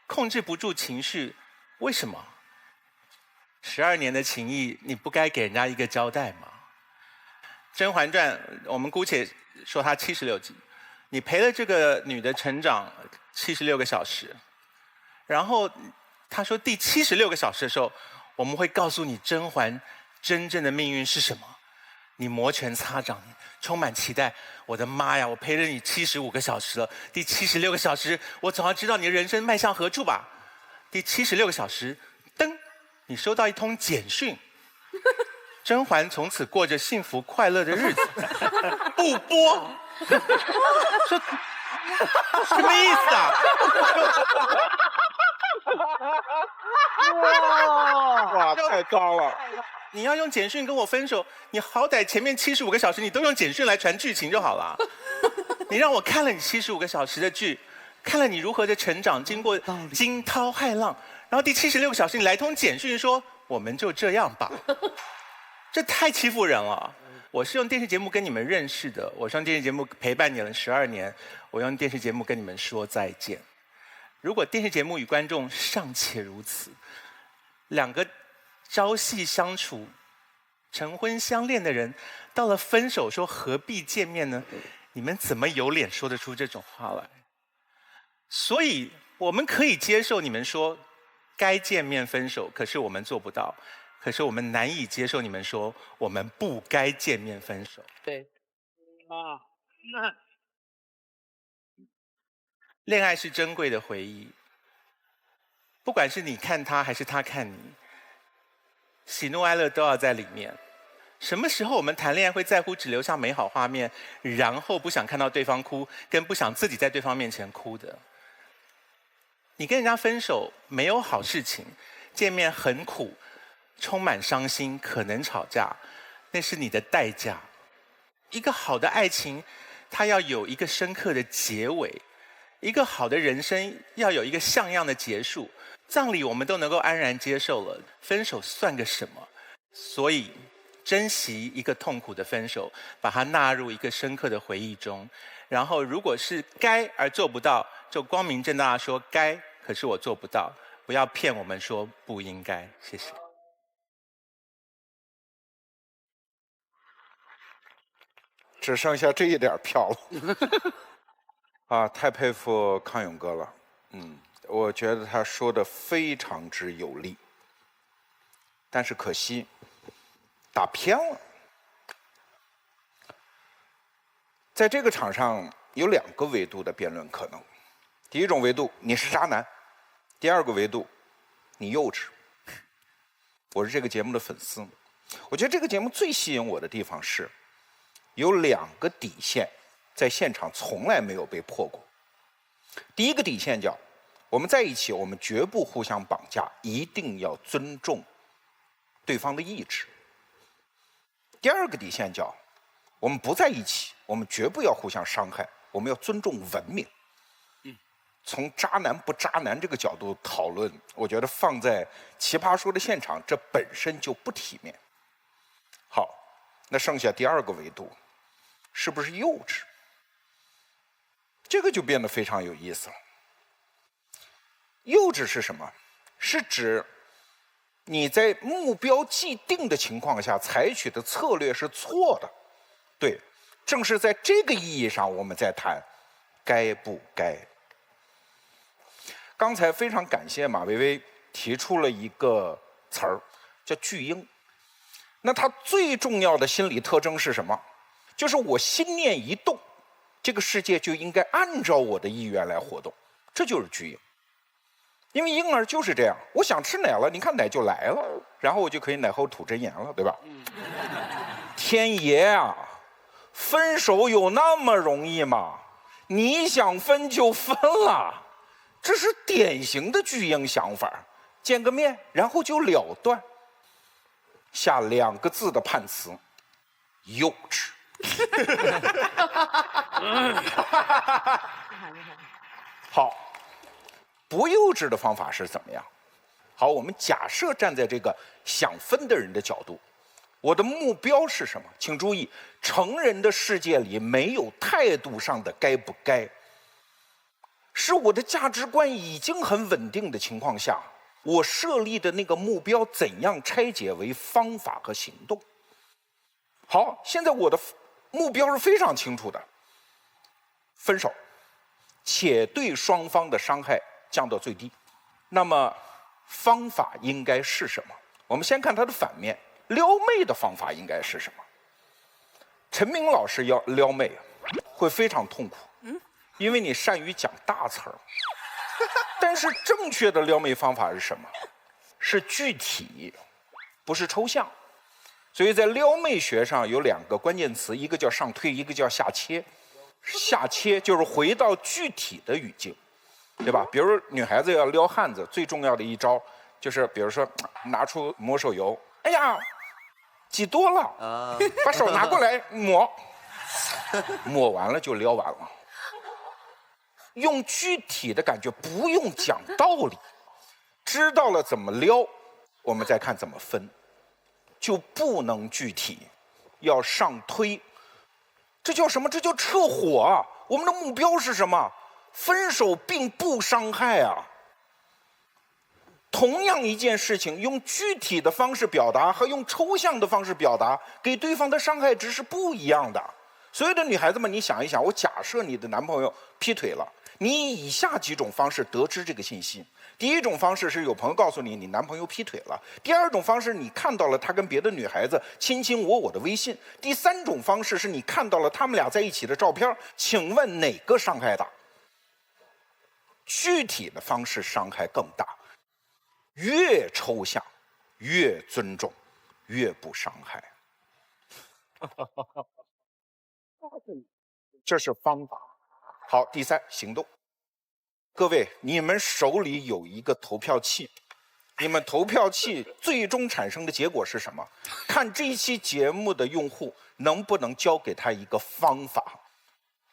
控制不住情绪，为什么？12年的情谊，你不该给人家一个交代吗？《甄嬛传》，我们姑且说它76集，你陪了这个女的成长76个小时，然后他说第76个小时的时候，我们会告诉你甄嬛真正的命运是什么。你摩拳擦掌，你充满期待。我的妈呀，我陪了你75个小时了，第76个小时，我总要知道你的人生迈向何处吧？第76个小时，噔，你收到一通简讯，甄嬛从此过着幸福快乐的日子。不播，说什么意思啊？哇，太高了！你要用简讯跟我分手，你好歹前面75个小时你都用简讯来传剧情就好了。你让我看了你75个小时的剧，看了你如何的成长，经过惊涛骇浪，然后第76个小时你来通简讯说我们就这样吧，这太欺负人了。我是用电视节目跟你们认识的，我上电视节目陪伴你了12年，我用电视节目跟你们说再见。如果电视节目与观众尚且如此，两个朝夕相处、成婚相恋的人，到了分手说何必见面呢？你们怎么有脸说得出这种话来？所以我们可以接受你们说该见面分手，可是我们做不到。可是我们难以接受你们说我们不该见面分手。对，那恋爱是珍贵的回忆，不管是你看他还是他看你，喜怒哀乐都要在里面。什么时候我们谈恋爱会在乎只留下美好画面，然后不想看到对方哭，跟不想自己在对方面前哭的？你跟人家分手没有好事情，见面很苦，充满伤心，可能吵架，那是你的代价。一个好的爱情，它要有一个深刻的结尾，一个好的人生要有一个像样的结束。葬礼我们都能够安然接受了，分手算个什么？所以珍惜一个痛苦的分手，把它纳入一个深刻的回忆中，然后如果是该而做不到，就光明正大的说该，可是我做不到，不要骗我们说不应该。谢谢。只剩下这一点票了。啊，太佩服康永哥了。我觉得他说的非常之有力，但是可惜打偏了。在这个场上有2个维度的辩论可能。第一种维度，你是渣男；第二个维度，你幼稚。我是这个节目的粉丝，我觉得这个节目最吸引我的地方是，有2个底线在现场从来没有被破过。第一个底线叫，我们在一起，我们绝不互相绑架，一定要尊重对方的意志。第二个底线叫，我们不在一起，我们绝不要互相伤害，我们要尊重文明。从渣男不渣男这个角度讨论，我觉得放在奇葩说的现场，这本身就不体面。好，那剩下第2个维度，是不是幼稚？这个就变得非常有意思了。幼稚是什么？是指你在目标既定的情况下采取的策略是错的。对，正是在这个意义上，我们在谈该不该。刚才非常感谢马薇薇提出了一个词儿，叫巨婴。那它最重要的心理特征是什么？就是我心念一动，这个世界就应该按照我的意愿来活动，这就是巨婴。因为婴儿就是这样，我想吃奶了，你看奶就来了，然后我就可以奶后吐真言了，对吧？天爷啊，分手有那么容易吗？你想分就分了，这是典型的巨婴想法，见个面然后就了断。下2个字的判词：幼稚。好，不幼稚的方法是怎么样？好，我们假设站在这个想分的人的角度，我的目标是什么？请注意，成人的世界里没有态度上的该不该，是我的价值观已经很稳定的情况下，我设立的那个目标怎样拆解为方法和行动。好，现在我的目标是非常清楚的，分手，且对双方的伤害降到最低。那么方法应该是什么？我们先看它的反面，撩妹的方法应该是什么？陈明老师要撩妹会非常痛苦，因为你善于讲大词儿。但是正确的撩妹方法是什么？是具体，不是抽象。所以在撩妹学上有2个关键词，一个叫上推，一个叫下切。下切就是回到具体的语境，对吧？比如女孩子要撩汉子，最重要的一招就是，比如说拿出抹手油，哎呀，挤多了，把手拿过来抹，抹完了就撩完了。用具体的感觉，不用讲道理，知道了怎么撩，我们再看怎么分，就不能具体，要上推。这叫什么？这叫撤火啊！我们的目标是什么？分手并不伤害啊。同样一件事情，用具体的方式表达和用抽象的方式表达，给对方的伤害值是不一样的。所有的女孩子们，你想一想，我假设你的男朋友劈腿了，你以以下几种方式得知这个信息。第一种方式是有朋友告诉你，你男朋友劈腿了；第二种方式，你看到了他跟别的女孩子卿卿我我的微信；第三种方式是你看到了他们俩在一起的照片。请问哪个伤害大？具体的方式伤害更大，越抽象，越尊重，越不伤害。这是方法。好，第三，行动。各位，你们手里有一个投票器，你们投票器最终产生的结果是什么？看这一期节目的用户能不能教给他一个方法。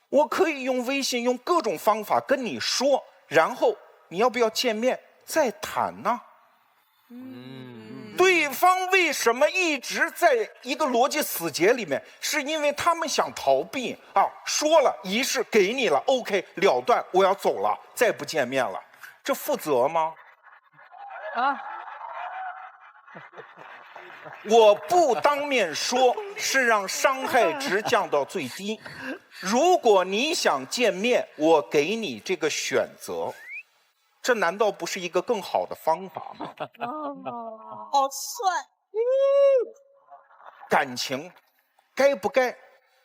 我可以用微信，用各种方法跟你说，然后你要不要见面再谈呢？对方为什么一直在一个逻辑死结里面？是因为他们想逃避啊！说了，仪式给你了 ，OK， 了断，我要走了，再不见面了，这负责吗？啊！我不当面说，是让伤害值降到最低。如果你想见面，我给你这个选择。这难道不是一个更好的方法吗？好帅！感情该不该？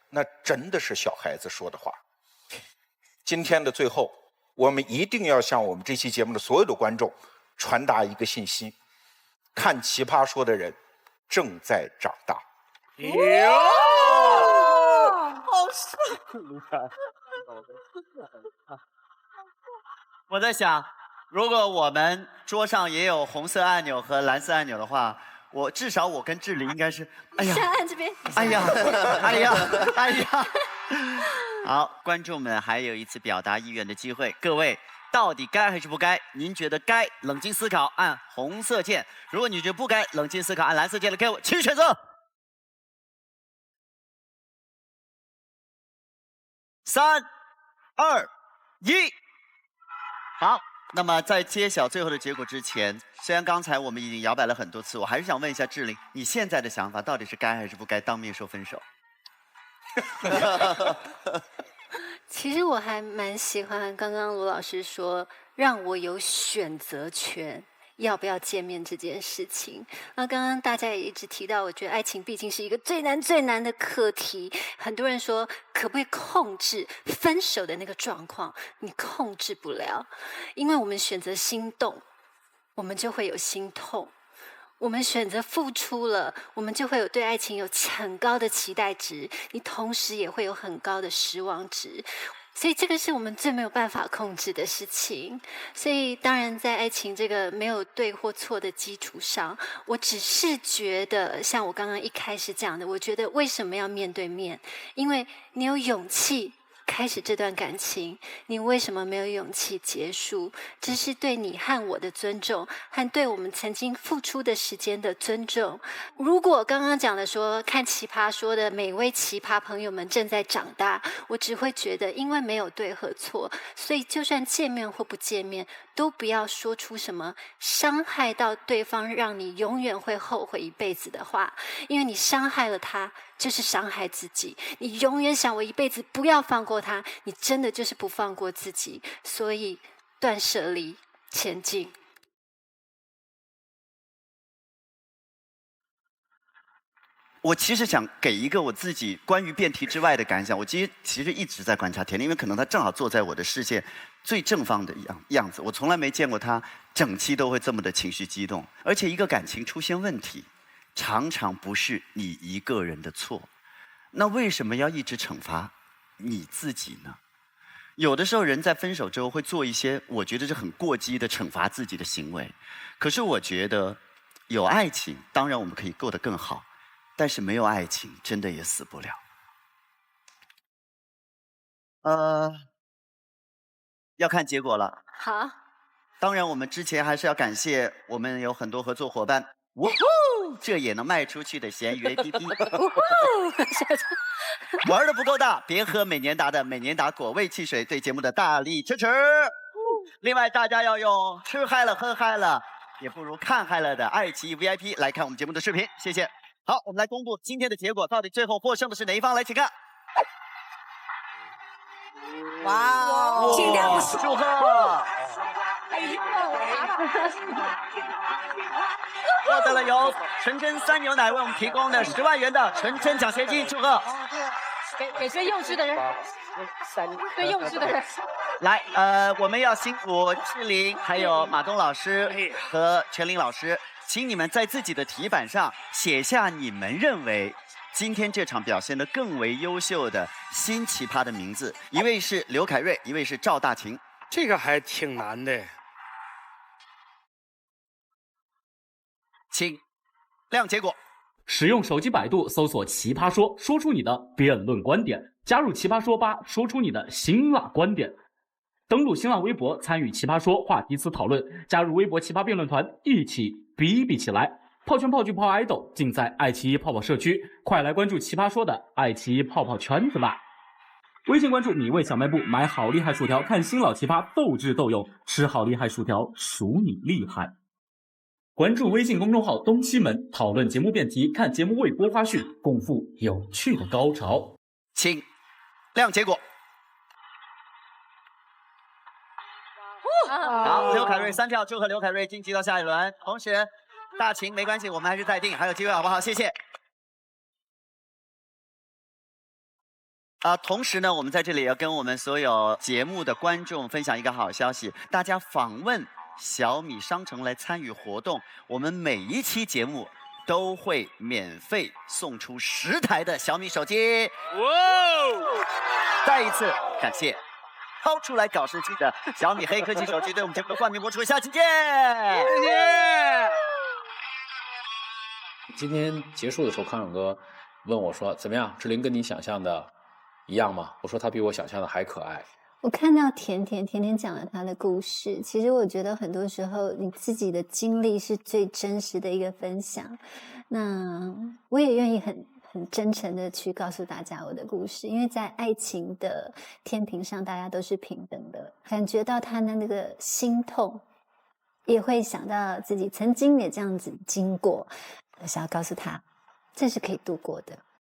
那真的是小孩子说的话。今天的最后，我们一定要向我们这期节目的所有的观众传达一个信息：看《奇葩说》的人正在长大。好帅！我在想，如果我们桌上也有红色按钮和蓝色按钮的话，至少我跟志玲应该是，哎呀，先按这边。哎呀，哎呀，哎呀。好，观众们还有一次表达意愿的机会，各位到底该还是不该？您觉得该，冷静思考，按红色键；如果你觉得不该，冷静思考，按蓝色键了。给我，请选择。3、2、1，好。那么在揭晓最后的结果之前，虽然刚才我们已经摇摆了很多次，我还是想问一下志玲，你现在的想法到底是该还是不该当面说分手？其实我还蛮喜欢刚刚罗老师说让我有选择权，要不要见面这件事情。那刚刚大家也一直提到，我觉得爱情毕竟是一个最难最难的课题。很多人说可不可以控制分手的那个状况？你控制不了，因为我们选择心动，我们就会有心痛。我们选择付出了，我们就会有对爱情有很高的期待值，你同时也会有很高的失望值。所以这个是我们最没有办法控制的事情。所以当然在爱情这个没有对或错的基础上，我只是觉得像我刚刚一开始讲的，我觉得为什么要面对面？因为你有勇气开始这段感情，你为什么没有勇气结束？这是对你和我的尊重，和对我们曾经付出的时间的尊重。如果刚刚讲的说看奇葩说的每位奇葩朋友们正在长大，我只会觉得因为没有对和错，所以就算见面或不见面，都不要说出什么伤害到对方让你永远会后悔一辈子的话，因为你伤害了他就是伤害自己，你永远想我一辈子不要放过他，你真的就是不放过自己。所以断舍离，前进。我其实想给一个我自己关于辩题之外的感想。我其实一直在观察田玲，因为可能她正好坐在我的视线最正方的样子。我从来没见过她整期都会这么的情绪激动，而且一个感情出现问题，常常不是你一个人的错，那为什么要一直惩罚你自己呢？有的时候人在分手之后会做一些我觉得是很过激的惩罚自己的行为，可是我觉得有爱情，当然我们可以过得更好，但是没有爱情，真的也死不了。要看结果了。好，当然我们之前还是要感谢我们有很多合作伙伴。哇呼，这也能卖出去的咸鱼 APP。玩的不够大，别喝美年达的美年达果味汽水，对节目的大力支持。另外，大家要用吃嗨了喝嗨了，也不如看嗨了的爱奇艺 VIP 来看我们节目的视频，谢谢。好，我们来公布今天的结果，到底最后获胜的是哪一方？来，请看。哇哦！祝贺！获得了由纯真酸牛奶为我们提供的10万元的纯真奖学金，祝贺！给最幼稚的人，最幼稚的人。来，我们要辛苦志玲、还有马东老师和全林老师，请你们在自己的题板上写下你们认为今天这场表现得更为优秀的新奇葩的名字。一位是刘凯瑞，一位是赵大晴。这个还挺难的。请亮结果。使用手机百度搜索奇葩说，说出你的辩论观点，加入奇葩说吧，说出你的辛辣观点。登录新浪微博参与奇葩说话题词讨论，加入微博奇葩辩论团，一起比比起来。泡圈泡剧泡爱豆尽在爱奇艺泡泡社区，快来关注奇葩说的爱奇艺泡泡圈子吧。微信关注米味小卖部，买好厉害薯条，看新老奇葩斗智斗勇，吃好厉害薯条数你厉害。关注微信公众号东西门，讨论节目辩题，看节目未播花絮，共赴有趣的高潮。请亮结果。好，刘凯瑞3票，祝贺刘凯瑞晋级到下一轮。同时，大秦没关系，我们还是再定，还有机会，好不好？谢谢。同时呢，我们在这里要跟我们所有节目的观众分享一个好消息，大家访问小米商城来参与活动，我们每一期节目都会免费送出10台的小米手机。哇！再一次感谢掏出来搞事机的小米黑科技手机对我们节目的冠名播出，下期见！谢谢。今天结束的时候，康永哥问我说：“怎么样，志玲跟你想象的一样吗？”我说：“她比我想象的还可爱。”我看到甜甜讲了她的故事，其实我觉得很多时候你自己的经历是最真实的一个分享。那我也愿意很真诚的去告诉大家我的故事，因为在爱情的天平上，大家都是平等的，感觉到他的那个心痛，也会想到自己曾经也这样子经过，想要告诉他，这是可以度过的。